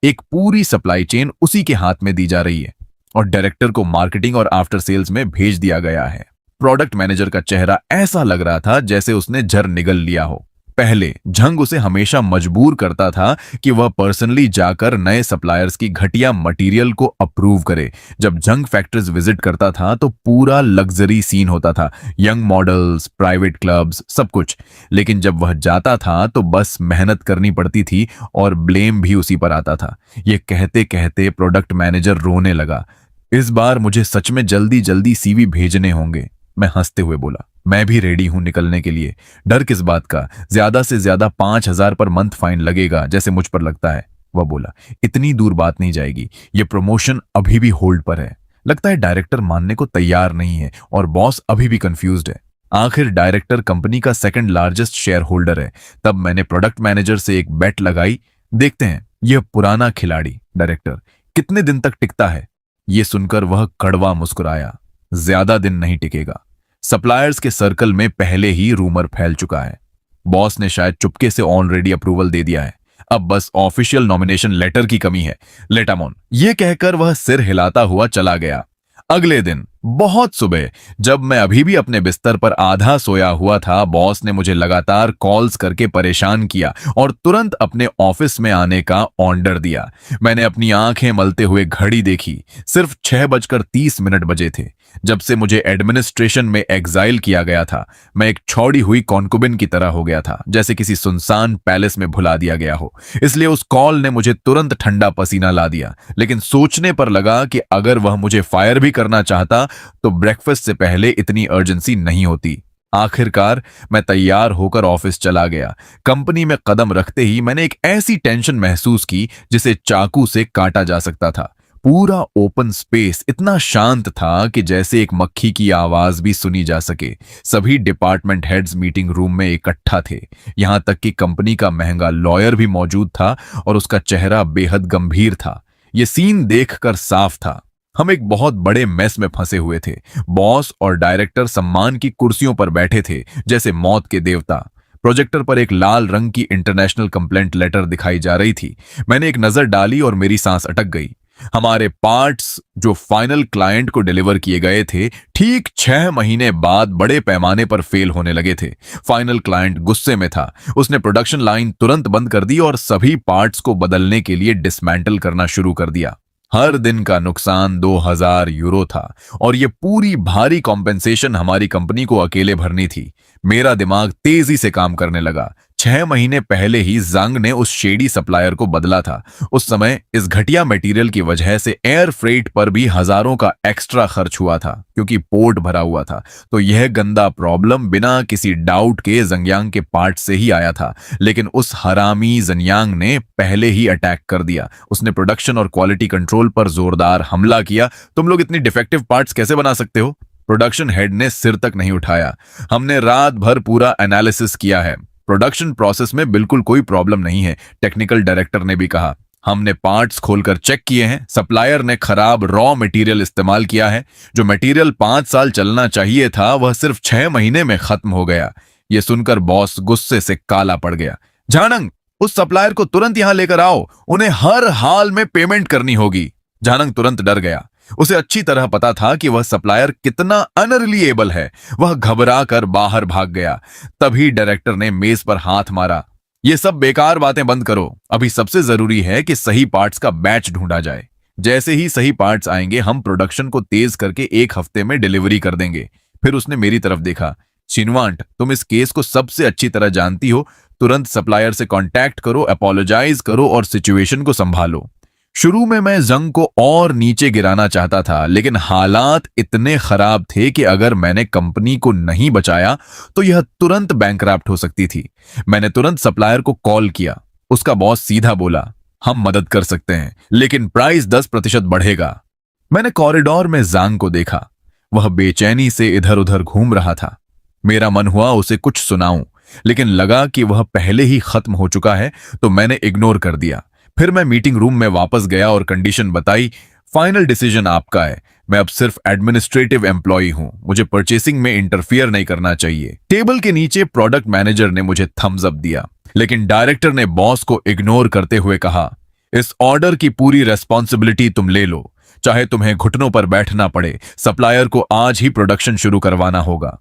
एक पूरी सप्लाई चेन उसी के हाथ में दी जा रही है और डायरेक्टर को मार्केटिंग और आफ्टर सेल्स में भेज दिया गया है। प्रोडक्ट मैनेजर का चेहरा ऐसा लग रहा था जैसे उसने झर निगल लिया हो। पहले झंग उसे हमेशा मजबूर करता था कि वह पर्सनली जाकर नए सप्लायर्स की घटिया मटेरियल को अप्रूव करे। जब झंग फैक्ट्रीज विजिट करता था तो पूरा लग्जरी सीन होता था, यंग मॉडल्स, प्राइवेट क्लब्स, सब कुछ। लेकिन जब वह जाता था तो बस मेहनत करनी पड़ती थी और ब्लेम भी उसी पर आता था। ये कहते कहते प्रोडक्ट मैनेजर रोने लगा। इस बार मुझे सच में जल्दी जल्दी सीवी भेजने होंगे। मैं हंसते हुए बोला, मैं भी रेडी हूं निकलने के लिए। डर किस बात का? ज्यादा से ज्यादा 5,000 पर मंथ फाइन लगेगा, जैसे मुझ पर लगता है। वह बोला, इतनी दूर बात नहीं जाएगी। ये प्रमोशन अभी भी होल्ड पर है। लगता है डायरेक्टर मानने को तैयार नहीं है और बॉस अभी भी कंफ्यूज्ड है। आखिर डायरेक्टर कंपनी का सेकंड लार्जेस्ट शेयर होल्डर है। तब मैंने प्रोडक्ट मैनेजर से एक बेट लगाई, देखते हैं यह पुराना खिलाड़ी डायरेक्टर कितने दिन तक टिकता है। यह सुनकर वह कड़वा मुस्कुराया, ज्यादा दिन नहीं टिकेगा। सप्लायर्स के सर्कल में पहले ही रूमर फैल चुका है। बॉस ने शायद चुपके से ऑलरेडी अप्रूवल दे दिया है। अब बस ऑफिशियल नॉमिनेशन लेटर की कमी है। लेटामोन, यह कहकर वह सिर हिलाता हुआ चला गया। अगले दिन बहुत सुबह, जब मैं अभी भी अपने बिस्तर पर आधा सोया हुआ था, बॉस ने मुझे लगातार कॉल्स करके परेशान किया और तुरंत अपने ऑफिस में आने का ऑर्डर दिया। मैंने अपनी आंखें मलते हुए घड़ी देखी। सिर्फ 6:30 बजे थे। जब से मुझे एडमिनिस्ट्रेशन में एग्जाइल किया गया था, मैं एक छोड़ी हुई कॉन्कुबिन की तरह हो गया था, जैसे किसी सुनसान पैलेस में भुला दिया गया हो। इसलिए उस कॉल ने मुझे तुरंत ठंडा पसीना ला दिया। लेकिन सोचने पर लगा कि अगर वह मुझे फायर भी करना चाहता तो ब्रेकफास्ट से पहले इतनी अर्जेंसी नहीं होती। आखिरकार मैं तैयार होकर ऑफिस चला गया। कंपनी में कदम रखते ही मैंने एक ऐसी टेंशन महसूस की जिसे चाकू से काटा जा सकता था। पूरा ओपन स्पेस इतना शांत था कि जैसे एक मक्खी की आवाज भी सुनी जा सके। सभी डिपार्टमेंट हेड्स मीटिंग रूम में इकट्ठा थे। यहां तक कि कंपनी का महंगा लॉयर भी मौजूद था और उसका चेहरा बेहद गंभीर था। यह सीन देखकर साफ था, हम एक बहुत बड़े मेस में फंसे हुए थे। बॉस और डायरेक्टर सम्मान की कुर्सियों पर बैठे थे जैसे मौत के देवता। प्रोजेक्टर पर एक लाल रंग की इंटरनेशनल कंप्लेंट लेटर दिखाई जा रही थी। मैंने एक नजर डाली और मेरी सांस अटक गई। हमारे पार्ट्स जो फाइनल क्लाइंट को डिलीवर किए गए थे, ठीक 6 महीने बाद बड़े पैमाने पर फेल होने लगे थे। फाइनल क्लाइंट गुस्से में था। उसने प्रोडक्शन लाइन तुरंत बंद कर दी और सभी पार्ट्स को बदलने के लिए डिसमेंटल करना शुरू कर दिया। हर दिन का नुकसान 2000 यूरो था और ये पूरी भारी कॉम्पेंसेशन हमारी कंपनी को अकेले भरनी थी। मेरा दिमाग तेजी से काम करने लगा। 6 महीने पहले ही जंग ने उस शेडी सप्लायर को बदला था। उस समय इस घटिया मटेरियल की वजह से एयर फ्रेट पर भी हजारों का एक्स्ट्रा खर्च हुआ था क्योंकि पोर्ट भरा हुआ था। तो यह गंदा प्रॉब्लम बिना किसी डाउट के जंगयांग के पार्ट से ही आया था। लेकिन उस हरामी जंगयांग ने पहले ही अटैक कर दिया। उसने प्रोडक्शन और क्वालिटी कंट्रोल पर जोरदार हमला किया। तुम लोग इतनी डिफेक्टिव पार्ट्स कैसे बना सकते हो? प्रोडक्शन हेड ने सिर तक नहीं उठाया। हमने रात भर पूरा एनालिसिस किया है। प्रोडक्शन प्रोसेस में बिल्कुल कोई प्रॉब्लम नहीं है, टेक्निकल डायरेक्टर ने भी कहा। हमने पार्ट्स खोलकर चेक किए हैं। सप्लायर ने खराब रॉ मटेरियल इस्तेमाल किया है। जो मटेरियल 5 साल चलना चाहिए था वह सिर्फ 6 महीने में खत्म हो गया। यह सुनकर बॉस गुस्से से काला पड़ गया। झानंग, उस सप्लायर को तुरंत यहां लेकर आओ। उन्हें हर हाल में पेमेंट करनी होगी। झानंग तुरंत डर गया। उसे अच्छी तरह पता था कि वह सप्लायर कितना अनरिलिएबल है। वह घबरा कर बाहर भाग गया। तभी डायरेक्टर ने मेज पर हाथ मारा। ये सब बेकार बातें बंद करो। अभी सबसे जरूरी है कि सही पार्ट्स का बैच ढूंढा जाए। जैसे ही सही पार्ट्स आएंगे हम प्रोडक्शन को तेज करके 1 हफ्ते में डिलीवरी कर देंगे। फिर उसने मेरी तरफ देखा। शिनवांट, तुम इस केस को सबसे अच्छी तरह जानती हो। तुरंत सप्लायर से कांटेक्ट करो, अपोलोजाइज करो और सिचुएशन को संभालो। शुरू में मैं जंग को और नीचे गिराना चाहता था, लेकिन हालात इतने खराब थे कि अगर मैंने कंपनी को नहीं बचाया तो यह तुरंत बैंकरप्ट हो सकती थी। मैंने तुरंत सप्लायर को कॉल किया। उसका बॉस सीधा बोला, हम मदद कर सकते हैं लेकिन प्राइस 10% बढ़ेगा। मैंने कॉरिडोर में जांग को देखा। वह बेचैनी से इधर उधर घूम रहा था। मेरा मन हुआ उसे कुछ सुनाऊं, लेकिन लगा कि वह पहले ही खत्म हो चुका है, तो मैंने इग्नोर कर दिया। फिर मैं मीटिंग रूम में वापस गया और कंडीशन बताई। फाइनल डिसीजन आपका है। मैं अब सिर्फ एडमिनिस्ट्रेटिव एम्प्लॉय हूं। मुझे परचेसिंग में इंटरफियर नहीं करना चाहिए। टेबल के नीचे प्रोडक्ट मैनेजर ने मुझे थम्स अप दिया, लेकिन डायरेक्टर ने बॉस को इग्नोर करते हुए कहा, इस ऑर्डर की पूरी रेस्पॉन्सिबिलिटी तुम ले लो, चाहे तुम्हें घुटनों पर बैठना पड़े। सप्लायर को आज ही प्रोडक्शन शुरू करवाना होगा।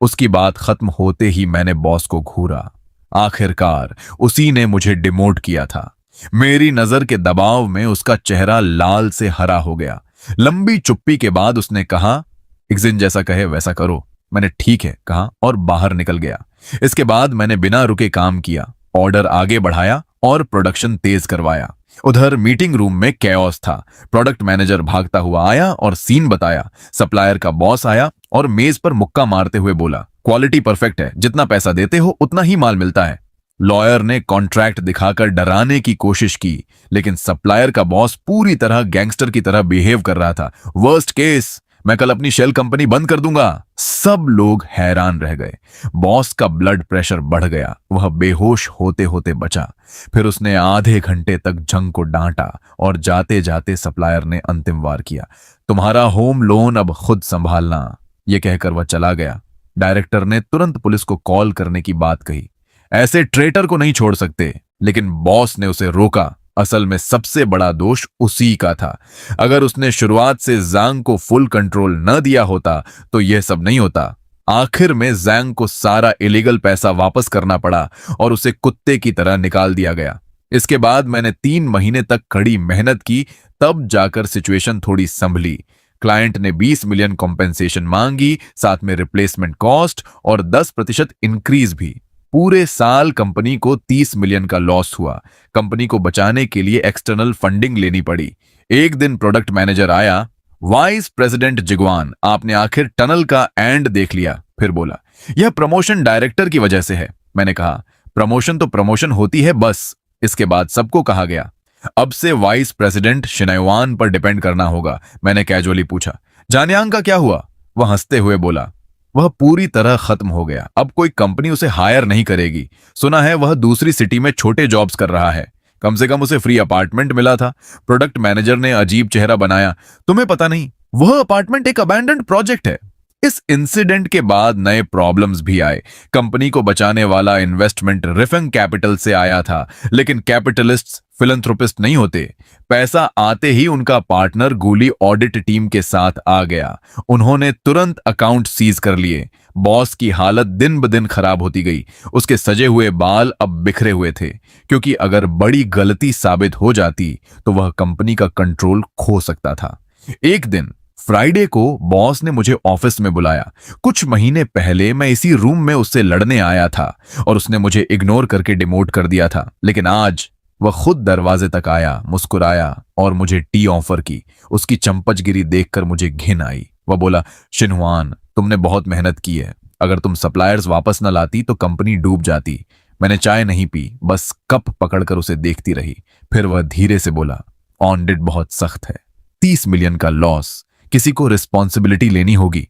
उसकी बात खत्म होते ही मैंने बॉस को घूरा। आखिरकार उसी ने मुझे डिमोट किया था। मेरी नजर के दबाव में उसका चेहरा लाल से हरा हो गया। लंबी चुप्पी के बाद उसने कहा, इक्जिन जैसा कहे वैसा करो। मैंने ठीक है कहा और बाहर निकल गया। इसके बाद मैंने बिना रुके काम किया, ऑर्डर आगे बढ़ाया और प्रोडक्शन तेज करवाया। उधर मीटिंग रूम में कैओस था। प्रोडक्ट मैनेजर भागता हुआ आया और सीन बताया। सप्लायर का बॉस आया और मेज पर मुक्का मारते हुए बोला, क्वालिटी परफेक्ट है, जितना पैसा देते हो उतना ही माल मिलता है। लॉयर ने कॉन्ट्रैक्ट दिखाकर डराने की कोशिश की, लेकिन सप्लायर का बॉस पूरी तरह गैंगस्टर की तरह बिहेव कर रहा था। वर्स्ट केस, मैं कल अपनी शेल कंपनी बंद कर दूंगा। सब लोग हैरान रह गए। बॉस का ब्लड प्रेशर बढ़ गया। वह बेहोश होते होते बचा। फिर उसने आधे घंटे तक जंग को डांटा और जाते जाते सप्लायर ने अंतिम वार किया, तुम्हारा होम लोन अब खुद संभालना। यह कहकर वह चला गया। डायरेक्टर ने तुरंत पुलिस को कॉल करने की बात कही। ऐसे ट्रेटर को नहीं छोड़ सकते, लेकिन बॉस ने उसे रोका। असल में सबसे बड़ा दोष उसी का था। अगर उसने शुरुआत से जांग को फुल कंट्रोल न दिया होता तो यह सब नहीं होता। आखिर में जांग को सारा इलीगल पैसा वापस करना पड़ा और उसे कुत्ते की तरह निकाल दिया गया। इसके बाद मैंने 3 महीने तक कड़ी मेहनत की, तब जाकर सिचुएशन थोड़ी संभली। क्लाइंट ने 20 मिलियन कॉम्पेंसेशन मांगी, साथ में रिप्लेसमेंट कॉस्ट और 10% इंक्रीज भी। पूरे साल कंपनी को 30 मिलियन का लॉस हुआ। कंपनी को बचाने के लिए एक्सटर्नल फंडिंग लेनी पड़ी। एक दिन प्रोडक्ट मैनेजर आया, वाइस प्रेसिडेंट जिगवान, आपने आखिर टनल का एंड देख लिया। फिर बोला, यह प्रमोशन डायरेक्टर की वजह से है। मैंने कहा, प्रमोशन तो प्रमोशन होती है बस। इसके बाद सबको कहा गया, अब से वाइस प्रेसिडेंट शिनाइवान पर डिपेंड करना होगा। मैंने कैजुअली पूछा, जानियांग का क्या हुआ? वह हंसते हुए बोला, वह पूरी तरह खत्म हो गया। अब कोई कंपनी उसे हायर नहीं करेगी। सुना है वह दूसरी सिटी में छोटे जॉब्स कर रहा है। कम से कम उसे फ्री अपार्टमेंट मिला था। प्रोडक्ट मैनेजर ने अजीब चेहरा बनाया, तुम्हें पता नहीं, वह अपार्टमेंट एक अबैंडन्ड प्रोजेक्ट है। इस इंसिडेंट के बाद नए प्रॉब्लम्स भी आए। कंपनी को बचाने वाला इन्वेस्टमेंट रिफिंग कैपिटल से आया था, लेकिन कैपिटलिस्ट्स फिलंथ्रोपिस्ट नहीं होते। पैसा आते ही उनका पार्टनर गूली ऑडिट टीम के साथ आ गया। उन्होंने तुरंत अकाउंट सीज कर लिए। बॉस की हालत दिन ब दिन खराब होती गई। उसके सजे हुए बाल अब बिखरे हुए थे, क्योंकि अगर बड़ी गलती साबित हो जाती तो वह कंपनी का कंट्रोल खो सकता था। एक दिन फ्राइडे को बॉस ने मुझे ऑफिस में बुलाया। कुछ महीने पहले मैं इसी रूम में उससे लड़ने आया था और उसने मुझे इग्नोर करके डिमोट कर दिया था, लेकिन आज वह खुद दरवाजे तक आया, मुस्कुराया और मुझे टी ऑफर की। उसकी चंपचगिरी देखकर मुझे घिन आई। वह बोला, शिनहुआन, तुमने बहुत मेहनत की है। अगर तुम सप्लायर्स वापस न लाती तो कंपनी डूब जाती। मैंने चाय नहीं पी, बस कप पकड़कर उसे देखती रही। फिर वह धीरे से बोला, ऑडिट बहुत सख्त है, 30 मिलियन का लॉस, किसी को रिस्पॉन्सिबिलिटी लेनी होगी।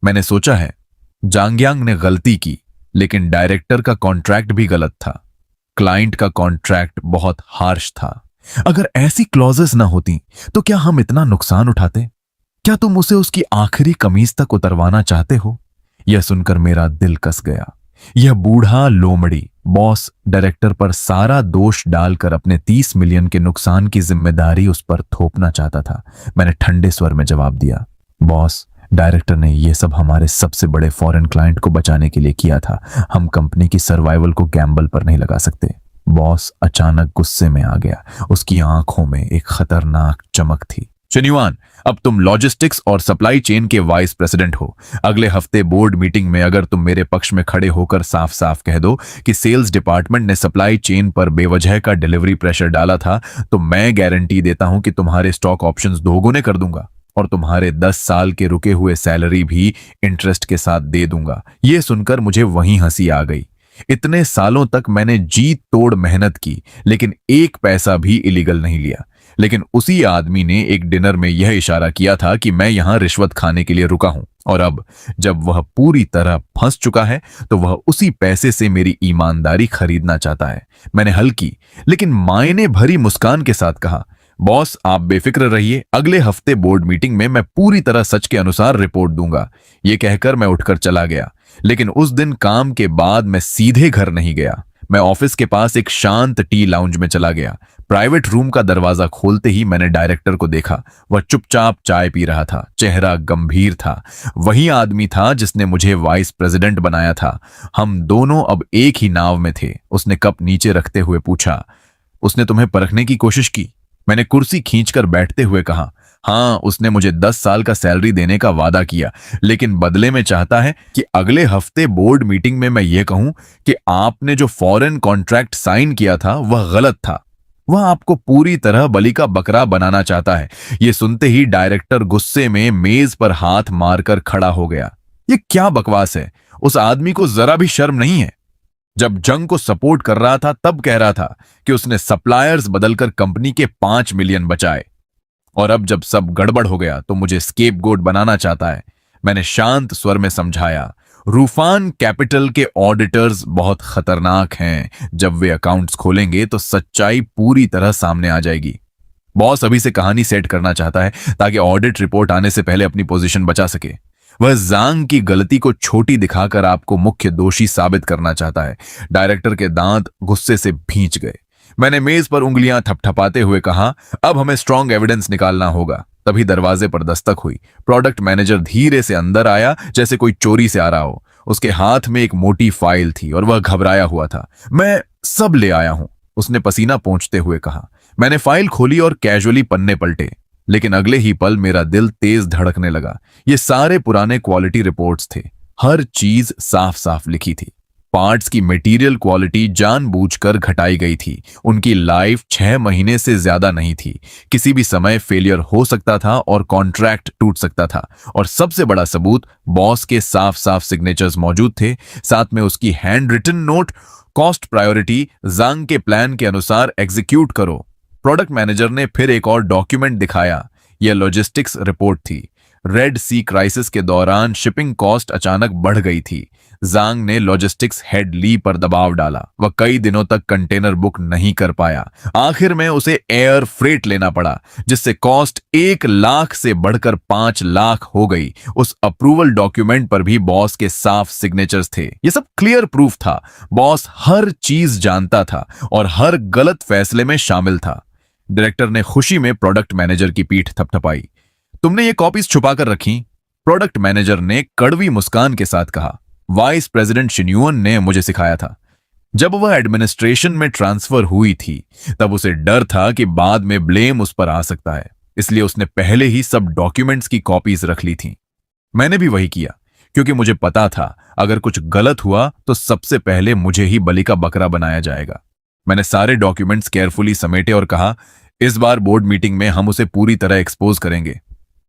मैंने सोचा है जांगयांग ने गलती की, लेकिन डायरेक्टर का कॉन्ट्रैक्ट भी गलत था। क्लाइंट का कॉन्ट्रैक्ट बहुत हार्श था। अगर ऐसी क्लॉजेस ना होती तो क्या हम इतना नुकसान उठाते? क्या तुम उसे उसकी आखिरी कमीज तक उतरवाना चाहते हो? यह सुनकर मेरा दिल कस गया। यह बूढ़ा लोमड़ी बॉस डायरेक्टर पर सारा दोष डालकर अपने 30 मिलियन के नुकसान की जिम्मेदारी उस पर थोपना चाहता था। मैंने ठंडे स्वर में जवाब दिया, बॉस, डायरेक्टर ने यह सब हमारे सबसे बड़े फॉरेन क्लाइंट को बचाने के लिए किया था। हम कंपनी की सर्वाइवल को गैम्बल पर नहीं लगा सकते। बॉस अचानक गुस्से में आ गया। उसकी आंखों में एक खतरनाक चमक थी। शिनहुआन, अब तुम लॉजिस्टिक्स और सप्लाई चेन के वाइस प्रेसिडेंट हो। अगले हफ्ते बोर्ड मीटिंग में अगर तुम मेरे पक्ष में खड़े होकर साफ साफ कह दो कि सेल्स डिपार्टमेंट ने सप्लाई चेन पर बेवजह का डिलीवरी प्रेशर डाला था, तो मैं गारंटी देता हूं कि तुम्हारे स्टॉक ऑप्शंस दोगुने कर दूंगा और तुम्हारे 10 साल के रुके हुए सैलरी भी इंटरेस्ट के साथ दे दूंगा। यह सुनकर मुझे वहीं हंसी आ गई। इतने सालों तक मैंने जी तोड़ मेहनत की, लेकिन एक पैसा भी इलीगल नहीं लिया। लेकिन उसी आदमी ने एक डिनर में यह इशारा किया था कि मैं यहां रिश्वत खाने के लिए रुका हूं, और अब जब वह पूरी तरह फंस चुका है तो वह उसी पैसे से मेरी ईमानदारी खरीदना चाहता है। मैंने हल्की लेकिन मायने भरी मुस्कान के साथ कहा, बॉस, आप बेफिक्र रहिए, अगले हफ्ते बोर्ड मीटिंग में मैं पूरी तरह सच के अनुसार रिपोर्ट दूंगा। यह कहकर मैं उठकर चला गया। लेकिन उस दिन काम के बाद मैं सीधे घर नहीं गया। मैं ऑफिस के पास एक शांत टी लाउंज में चला गया। प्राइवेट रूम का दरवाजा खोलते ही मैंने डायरेक्टर को देखा। वह चुपचाप चाय पी रहा था, चेहरा गंभीर था। वही आदमी था जिसने मुझे वाइस प्रेसिडेंट बनाया था। हम दोनों अब एक ही नाव में थे। उसने कप नीचे रखते हुए पूछा, उसने तुम्हें परखने की कोशिश की? मैंने कुर्सी खींचकर बैठते हुए कहा, हाँ, उसने मुझे 10 साल का सैलरी देने का वादा किया, लेकिन बदले में चाहता है कि अगले हफ्ते बोर्ड मीटिंग में मैं ये कहूं कि आपने जो फॉरेन कॉन्ट्रैक्ट साइन किया था वह गलत था। वह आपको पूरी तरह बलि का बकरा बनाना चाहता है। यह सुनते ही डायरेक्टर गुस्से में मेज पर हाथ मारकर खड़ा हो गया। यह क्या बकवास है? उस आदमी को जरा भी शर्म नहीं है। जब जंग को सपोर्ट कर रहा था तब कह रहा था कि उसने सप्लायर्स बदलकर कंपनी के 5 मिलियन बचाए, और अब जब सब गड़बड़ हो गया तो मुझे स्केपगोट बनाना चाहता है। मैंने शांत स्वर में समझाया, रूफान कैपिटल के ऑडिटर्स बहुत खतरनाक हैं। जब वे अकाउंट्स खोलेंगे तो सच्चाई पूरी तरह सामने आ जाएगी। बॉस अभी से कहानी सेट करना चाहता है ताकि ऑडिट रिपोर्ट आने से पहले अपनी पोजीशन बचा सके। वह जांग की गलती को छोटी दिखाकर आपको मुख्य दोषी साबित करना चाहता है। डायरेक्टर के दांत गुस्से से भींच गए। मैंने मेज पर उंगलियां थपथपाते हुए कहा, अब हमें स्ट्रॉन्ग एविडेंस निकालना होगा। तभी दरवाजे पर दस्तक हुई। प्रोडक्ट मैनेजर धीरे से अंदर आया, जैसे कोई चोरी से आ रहा हो। उसके हाथ में एक मोटी फाइल थी और वह घबराया हुआ था। मैं सब ले आया हूं, उसने पसीना पोंछते हुए कहा। मैंने फाइल खोली और कैजुअली पन्ने पलटे, लेकिन अगले ही पल मेरा दिल तेज धड़कने लगा। ये सारे पुराने क्वालिटी रिपोर्ट्स थे। हर चीज साफ साफ लिखी थी। पार्ट्स की मटेरियल क्वालिटी जानबूझकर घटाई गई थी। उनकी लाइफ 6 महीने से ज्यादा नहीं थी। किसी भी समय फेलियर हो सकता था और कॉन्ट्रैक्ट टूट सकता था। और सबसे बड़ा सबूत, बॉस के साफ साफ सिग्नेचर्स मौजूद थे, साथ में उसकी hand written note, cost priority जांग के प्लान के अनुसार एग्जीक्यूट करो। प्रोडक्ट मैनेजर ने फिर एक और डॉक्यूमेंट दिखाया। यह लॉजिस्टिक्स रिपोर्ट थी। रेड सी क्राइसिस के दौरान शिपिंग कॉस्ट अचानक बढ़ गई थी। जांग ने लॉजिस्टिक्स हेड ली पर दबाव डाला। वह कई दिनों तक कंटेनर बुक नहीं कर पाया। आखिर में उसे एयर फ्रेट लेना पड़ा, जिससे कॉस्ट 1 लाख से बढ़कर 5 लाख हो गई। उस अप्रूवल डॉक्यूमेंट पर भी बॉस के साफ सिग्नेचर्स थे। यह सब क्लियर प्रूफ था। बॉस हर चीज जानता था और हर गलत फैसले में शामिल था। डायरेक्टर ने खुशी में प्रोडक्ट मैनेजर की पीठ थपथपाई। तुमने ये कॉपीज छुपा कर रखी? प्रोडक्ट मैनेजर ने कड़वी मुस्कान के साथ कहा। वाइस प्रेसिडेंट शिन्युअन ने मुझे सिखाया था। जब वह एडमिनिस्ट्रेशन में ट्रांसफर हुई थी तब उसे डर था कि बाद में ब्लेम उस पर आ सकता है, इसलिए उसने पहले ही सब डॉक्यूमेंट्स की कॉपीज रख ली थी। मैंने भी वही किया, क्योंकि मुझे पता था अगर कुछ गलत हुआ तो सबसे पहले मुझे ही बलि का बकरा बनाया जाएगा। मैंने सारे डॉक्यूमेंट्स केयरफुली समेटे और कहा, इस बार बोर्ड मीटिंग में हम उसे पूरी तरह एक्सपोज करेंगे।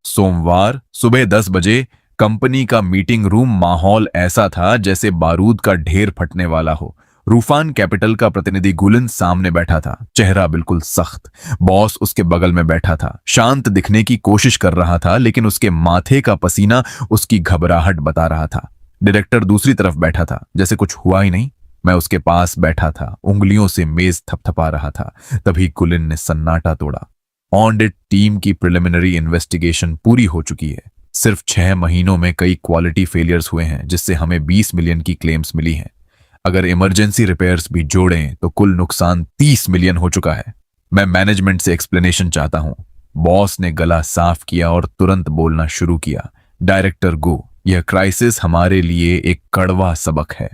सोमवार सुबह 10 बजे कंपनी का मीटिंग रूम माहौल ऐसा था जैसे बारूद का ढेर फटने वाला हो। रूफान कैपिटल का प्रतिनिधि गुलिन सामने बैठा था, चेहरा बिल्कुल सख्त। बॉस उसके बगल में बैठा था, शांत दिखने की कोशिश कर रहा था, लेकिन उसके माथे का पसीना उसकी घबराहट बता रहा था। डायरेक्टर दूसरी तरफ बैठा था, जैसे कुछ हुआ ही नहीं। मैं उसके पास बैठा था, उंगलियों से मेज थपथपा रहा था। तभी गुलिन ने सन्नाटा तोड़ा। ऑडिट टीम की प्रिलिमिनरी इन्वेस्टिगेशन पूरी हो चुकी है। सिर्फ 6 महीनों में कई क्वालिटी फेलियर्स हुए हैं, जिससे हमें 20 मिलियन की क्लेम्स मिली हैं। अगर इमरजेंसी रिपेयर्स भी जोड़ें तो कुल नुकसान 30 मिलियन हो चुका है। मैं मैनेजमेंट से एक्सप्लेनेशन चाहता हूं। बॉस ने गला साफ किया और तुरंत बोलना शुरू किया। डायरेक्टर गो, यह क्राइसिस हमारे लिए एक कड़वा सबक है।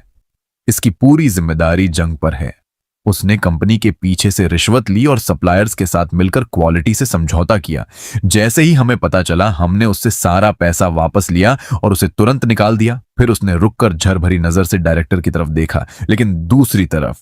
इसकी पूरी जिम्मेदारी जंग पर है। उसने कंपनी के पीछे से रिश्वत ली और सप्लायर्स के साथ मिलकर क्वालिटी से समझौता किया। जैसे ही हमें पता चला, हमने उससे सारा पैसा वापस लिया और उसे तुरंत निकाल दिया। फिर उसने रुककर झरभरी नजर से डायरेक्टर की तरफ देखा, लेकिन दूसरी तरफ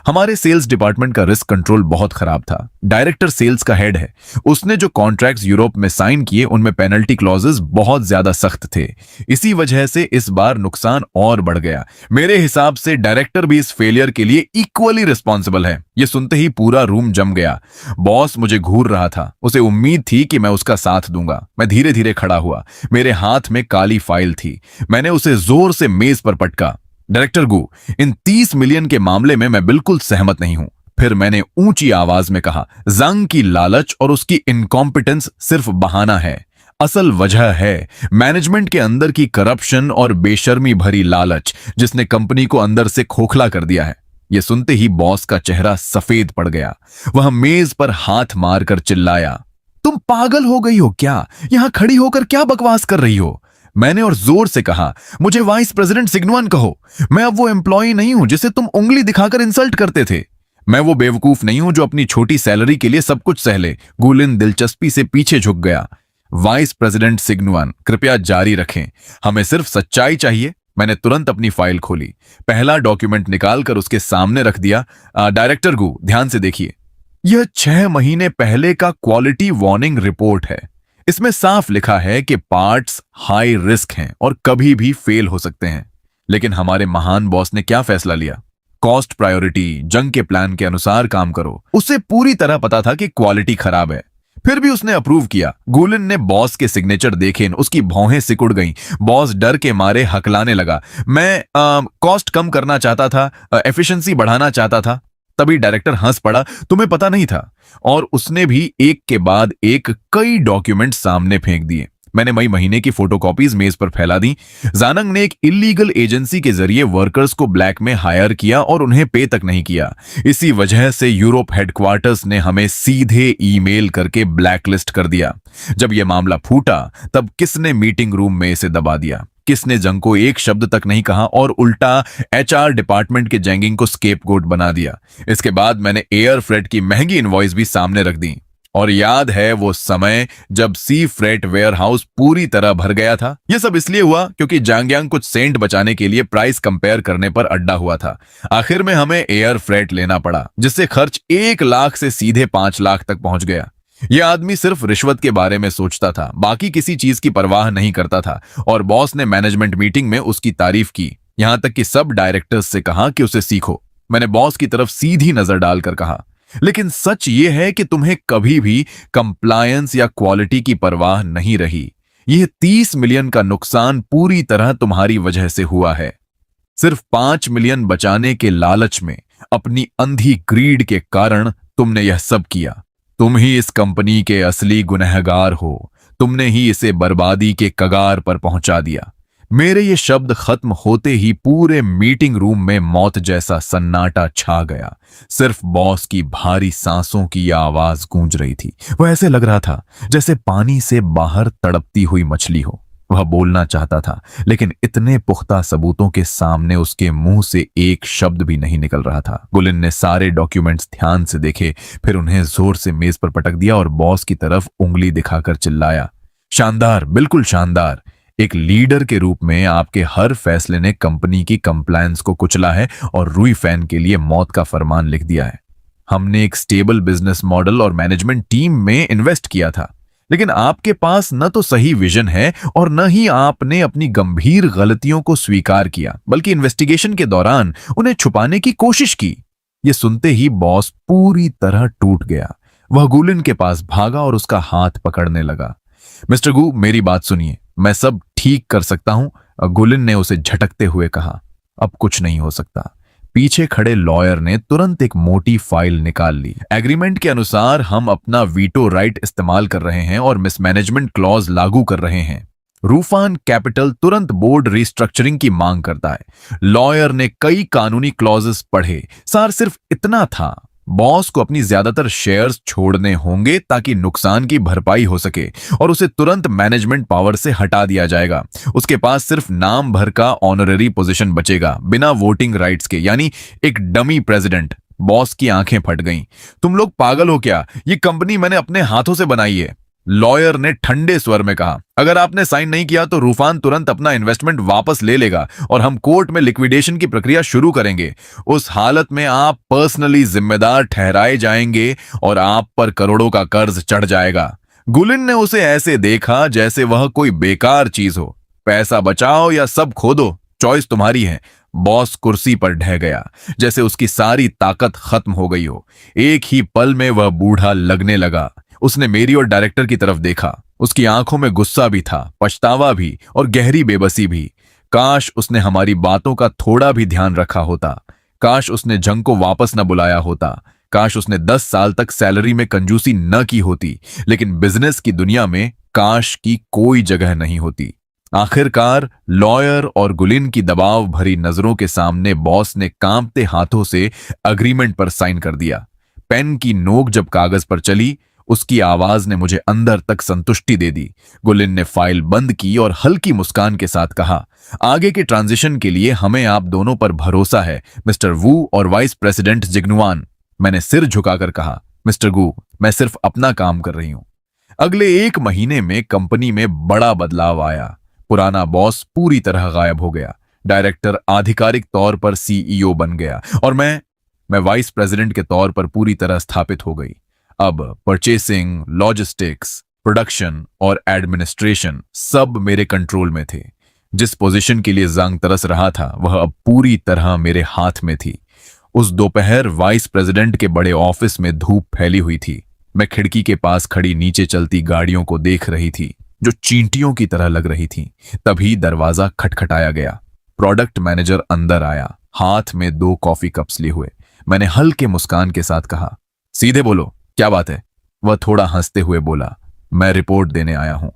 हमारे सेल्स डिपार्टमेंट का रिस्क कंट्रोल बहुत खराब था। डायरेक्टर सेल्स का हेड है। उसने जो कॉन्ट्रैक्ट्स यूरोप में साइन किए उनमें पेनल्टी क्लॉजेस बहुत ज्यादा सख्त थे। इसी वजह से इस बार नुकसान और बढ़ गया। मेरे हिसाब से डायरेक्टर भी इस फेलियर के लिए इक्वली रिस्पॉन्सिबल है। यह सुनते ही पूरा रूम जम गया। बॉस मुझे घूर रहा था। उसे उम्मीद थी कि मैं उसका साथ दूंगा। मैं धीरे धीरे खड़ा हुआ। मेरे हाथ में काली फाइल थी। मैंने उसे जोर से मेज पर पटका। डायरेक्टर गु, इन 30 मिलियन के मामले में मैं बिल्कुल सहमत नहीं हूं। फिर मैंने ऊंची आवाज में कहा, जंग की लालच और उसकी इनकॉम्पिटेंस सिर्फ बहाना है। असल वजह है मैनेजमेंट के अंदर की करप्शन और बेशर्मी भरी लालच, जिसने कंपनी को अंदर से खोखला कर दिया है। यह सुनते ही बॉस का चेहरा सफेद पड़ गया। वह मेज पर हाथ मारकर चिल्लाया, तुम पागल हो गई हो क्या? यहां खड़ी होकर क्या बकवास कर रही हो? मैंने और जोर से कहा, मुझे वाइस प्रेसिडेंट सिग्नुअन कहो। मैं अब वो एम्प्लॉय नहीं हूं जिसे तुम उंगली दिखाकर इंसल्ट करते थे। मैं वो बेवकूफ नहीं हूं जो अपनी छोटी सैलरी के लिए सब कुछ सह ले। गुलिन दिलचस्पी से पीछे झुक गया। वाइस प्रेसिडेंट सिग्नुअन, कृपया जारी रखें। हमें सिर्फ सच्चाई चाहिए। मैंने तुरंत अपनी फाइल खोली, पहला डॉक्यूमेंट निकालकर उसके सामने रख दिया। डायरेक्टर गु, ध्यान से देखिए। यह 6 महीने पहले का क्वालिटी वार्निंग रिपोर्ट है। इसमें साफ लिखा है कि पार्ट्स हाई रिस्क हैं और कभी भी फेल हो सकते हैं। लेकिन हमारे महान बॉस ने क्या फैसला लिया? कॉस्ट प्रायोरिटी, जंग के प्लान के अनुसार काम करो। उसे पूरी तरह पता था कि क्वालिटी खराब है, फिर भी उसने अप्रूव किया। गुलिन ने बॉस के सिग्नेचर देखे, उसकी भौहें सिकुड़ गईं। बॉस डर के मारे हकलाने लगा। मैं कॉस्ट कम करना चाहता था, एफिशिएंसी बढ़ाना चाहता था। तभी डायरेक्टर हंस पड़ा। तुम्हें पता नहीं था? और उसने भी एक के बाद एक कई डॉक्यूमेंट सामने फेंक दिए। मैंने मई महीने की फोटोकॉपीज मेज पर फैला दी। जानंग ने एक इलीगल एजेंसी के जरिए वर्कर्स को ब्लैक में हायर किया और उन्हें पे तक नहीं किया। इसी वजह से यूरोप हेडक्वार्टर्स ने हमें सीधे ईमेल करके ब्लैकलिस्ट कर दिया। जब यह मामला फूटा तब किसने मीटिंग रूम में इसे दबा दिया? किसने जंग को एक शब्द तक नहीं कहा और उल्टा एचआर डिपार्टमेंट के जैंगिंग को स्केपगोट बना दिया। इसके बाद मैंने एयर फ्रेट की महंगी इनवॉइस भी सामने रख दी। और याद है वो समय जब सी फ्रेट वेयरहाउस पूरी तरह भर गया था? यह सब इसलिए हुआ क्योंकि जांगयांग कुछ सेंट बचाने के लिए प्राइस कंपेयर करने पर अड्डा हुआ था। आखिर में हमें एयर फ्रेट लेना पड़ा, जिससे खर्च 1 लाख से सीधे 5 लाख तक पहुंच गया। यह आदमी सिर्फ रिश्वत के बारे में सोचता था, बाकी किसी चीज की परवाह नहीं करता था। और बॉस ने मैनेजमेंट मीटिंग में उसकी तारीफ की, यहां तक कि सब डायरेक्टर्स से कहा कि उसे सीखो। मैंने बॉस की तरफ सीधी नजर डालकर कहा, लेकिन सच यह है कि तुम्हें कभी भी कंप्लायंस या क्वालिटी की परवाह नहीं रही। यह 30 मिलियन का नुकसान पूरी तरह तुम्हारी वजह से हुआ है। सिर्फ 5 मिलियन बचाने के लालच में, अपनी अंधी ग्रीड के कारण तुमने यह सब किया। तुम ही इस कंपनी के असली गुनहगार हो। तुमने ही इसे बर्बादी के कगार पर पहुंचा दिया। मेरे ये शब्द खत्म होते ही पूरे मीटिंग रूम में मौत जैसा सन्नाटा छा गया। सिर्फ बॉस की भारी सांसों की आवाज गूंज रही थी। वह ऐसे लग रहा था जैसे पानी से बाहर तड़पती हुई मछली हो। वह बोलना चाहता था, लेकिन इतने पुख्ता सबूतों के सामने उसके मुंह से एक शब्द भी नहीं निकल रहा था। गुलिन ने सारे डॉक्यूमेंट्स ध्यान से देखे, फिर उन्हें जोर से मेज पर पटक दिया और बॉस की तरफ उंगली दिखाकर चिल्लाया, शानदार, बिल्कुल शानदार। एक लीडर के रूप में आपके हर फैसले ने कंपनी की कंप्लायंस को कुचला है और रुई फैन के लिए मौत का फरमान लिख दिया है। हमने एक स्टेबल बिजनेस मॉडल और मैनेजमेंट टीम में इन्वेस्ट किया था, लेकिन आपके पास न तो सही विजन है और न ही आपने अपनी गंभीर गलतियों को स्वीकार किया, बल्कि इन्वेस्टिगेशन के दौरान उन्हें छुपाने की कोशिश की। यह सुनते ही बॉस पूरी तरह टूट गया। वह गुलिन के पास भागा और उसका हाथ पकड़ने लगा। मिस्टर गू, मेरी बात सुनिए, मैं सब ठीक कर सकता हूं। गुलिन ने उसे झटकते हुए कहा, अब कुछ नहीं हो सकता। पीछे खड़े लॉयर ने तुरंत एक मोटी फाइल निकाल ली। एग्रीमेंट के अनुसार हम अपना वीटो राइट इस्तेमाल कर रहे हैं और मिसमैनेजमेंट क्लॉज लागू कर रहे हैं। रूफान कैपिटल तुरंत बोर्ड रिस्ट्रक्चरिंग की मांग करता है। लॉयर ने कई कानूनी क्लॉजेस पढ़े। सार सिर्फ इतना था, बॉस को अपनी ज्यादातर शेयर्स छोड़ने होंगे ताकि नुकसान की भरपाई हो सके और उसे तुरंत मैनेजमेंट पावर से हटा दिया जाएगा। उसके पास सिर्फ नाम भर का ऑनररी पोजीशन बचेगा, बिना वोटिंग राइट्स के, यानी एक डमी प्रेसिडेंट। बॉस की आंखें फट गईं। तुम लोग पागल हो क्या? ये कंपनी मैंने अपने हाथों से बनाई है। लॉयर ने ठंडे स्वर में कहा, अगर आपने साइन नहीं किया तो रूफान तुरंत अपना इन्वेस्टमेंट वापस ले लेगा और हम कोर्ट में लिक्विडेशन की प्रक्रिया शुरू करेंगे। उस हालत में आप पर्सनली जिम्मेदार ठहराए जाएंगे और आप पर करोड़ों का कर्ज चढ़ जाएगा। गुलिन ने उसे ऐसे देखा जैसे वह कोई बेकार चीज हो। पैसा बचाओ या सब खो दो, चॉइस तुम्हारी है। बॉस कुर्सी पर ढह गया, जैसे उसकी सारी ताकत खत्म हो गई हो। एक ही पल में वह बूढ़ा लगने लगा। उसने मेरी और डायरेक्टर की तरफ देखा। उसकी आंखों में गुस्सा भी था, पछतावा भी और गहरी बेबसी भी। काश उसने हमारी बातों का थोड़ा भी ध्यान रखा होता। काश उसने जंग को वापस न बुलाया होता। काश उसने 10 साल तक सैलरी में कंजूसी न की होती। लेकिन बिजनेस की दुनिया में काश की कोई जगह नहीं होती। आखिरकार लॉयर और गुलिन की दबाव भरी नजरों के सामने बॉस ने कांपते हाथों से अग्रीमेंट पर साइन कर दिया। पेन की नोक जब कागज पर चली, उसकी आवाज ने मुझे अंदर तक संतुष्टि दे दी। गुलिन ने फाइल बंद की और हल्की मुस्कान के साथ कहा, आगे के ट्रांजिशन के लिए हमें आप दोनों पर भरोसा है, मिस्टर वू और वाइस प्रेसिडेंट जिग्नुआन। मैंने सिर झुकाकर कहा, मिस्टर गू, मैं सिर्फ अपना काम कर रही हूं। अगले 1 महीने में कंपनी में बड़ा बदलाव आया। पुराना बॉस पूरी तरह गायब हो गया। डायरेक्टर आधिकारिक तौर पर सीईओ बन गया और मैं वाइस प्रेसिडेंट के तौर पर पूरी तरह स्थापित हो गई। अब परचेसिंग, लॉजिस्टिक्स, प्रोडक्शन और एडमिनिस्ट्रेशन सब मेरे कंट्रोल में थे। जिस पोजीशन के लिए जंग तरस रहा था वह अब पूरी तरह मेरे हाथ में थी। उस दोपहर वाइस प्रेसिडेंट के बड़े ऑफिस में धूप फैली हुई थी। मैं खिड़की के पास खड़ी नीचे चलती गाड़ियों को देख रही थी जो चींटियों की तरह लग रही थी। तभी दरवाजा खटखटाया गया। प्रोडक्ट मैनेजर अंदर आया, हाथ में 2 कॉफी कप्स लिए हुए। मैंने हल्के मुस्कान के साथ कहा, सीधे बोलो, क्या बात है? वह थोड़ा हंसते हुए बोला, मैं रिपोर्ट देने आया हूं।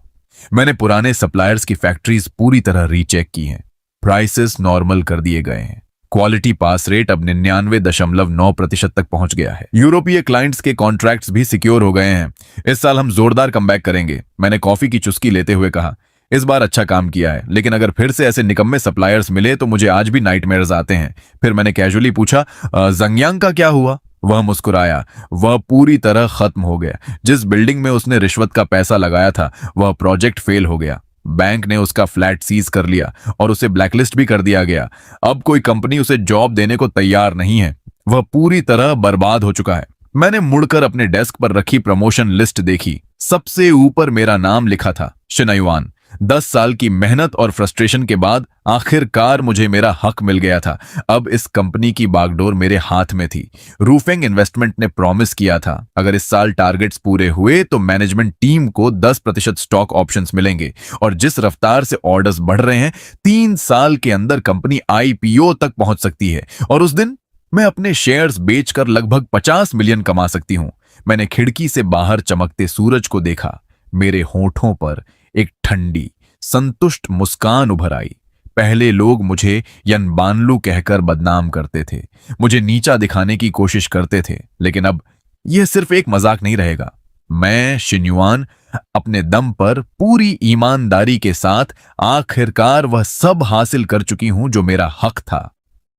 मैंने पुराने सप्लायर्स की फैक्ट्रीज पूरी तरह रीचेक की हैं। प्राइसेस नॉर्मल कर दिए गए हैं। क्वालिटी पास रेट अब 99.9% तक पहुंच गया है। यूरोपीय क्लाइंट्स के कॉन्ट्रैक्ट्स भी सिक्योर हो गए हैं। इस साल हम जोरदार कमबैक करेंगे। मैंने कॉफी की चुस्की लेते हुए कहा, इस बार अच्छा काम किया है, लेकिन अगर फिर से ऐसे निकम्मे सप्लायर्स मिले तो मुझे आज भी नाइटमेयर्स आते हैं। फिर मैंने कैजुअली पूछा, जंगयांग का क्या हुआ? वह मुस्कुराया। वह पूरी तरह खत्म हो गया। जिस बिल्डिंग में उसने रिश्वत का पैसा लगाया था वह प्रोजेक्ट फेल हो गया। बैंक ने उसका फ्लैट सीज कर लिया और उसे ब्लैकलिस्ट भी कर दिया गया। अब कोई कंपनी उसे जॉब देने को तैयार नहीं है। वह पूरी तरह बर्बाद हो चुका है। मैंने मुड़कर अपने डेस्क पर रखी प्रमोशन लिस्ट देखी। सबसे ऊपर मेरा नाम लिखा था, शिनायुआन। 10 साल की मेहनत और फ्रस्ट्रेशन के बाद आखिरकार मुझे मेरा हक मिल गया था। अब इस कंपनी की बागडोर मेरे हाथ में थी। रूफिंग इन्वेस्टमेंट ने प्रॉमिस किया था, अगर इस साल टारगेट्स पूरे हुए तो मैनेजमेंट टीम को 10% स्टॉक ऑप्शंस मिलेंगे। और जिस रफ्तार से ऑर्डर्स बढ़ रहे हैं, 3 साल के अंदर कंपनी आईपीओ तक पहुंच सकती है। और उस दिन मैं अपने शेयर्स बेचकर लगभग 50 मिलियन कमा सकती हूं। मैंने खिड़की से बाहर चमकते सूरज को देखा। मेरे होठों पर एक ठंडी, संतुष्ट मुस्कान उभर आई। पहले लोग मुझे यनबानलू कहकर बदनाम करते थे, मुझे नीचा दिखाने की कोशिश करते थे, लेकिन अब यह सिर्फ एक मजाक नहीं रहेगा। मैं शिन्युआन अपने दम पर पूरी ईमानदारी के साथ आखिरकार वह सब हासिल कर चुकी हूं जो मेरा हक था।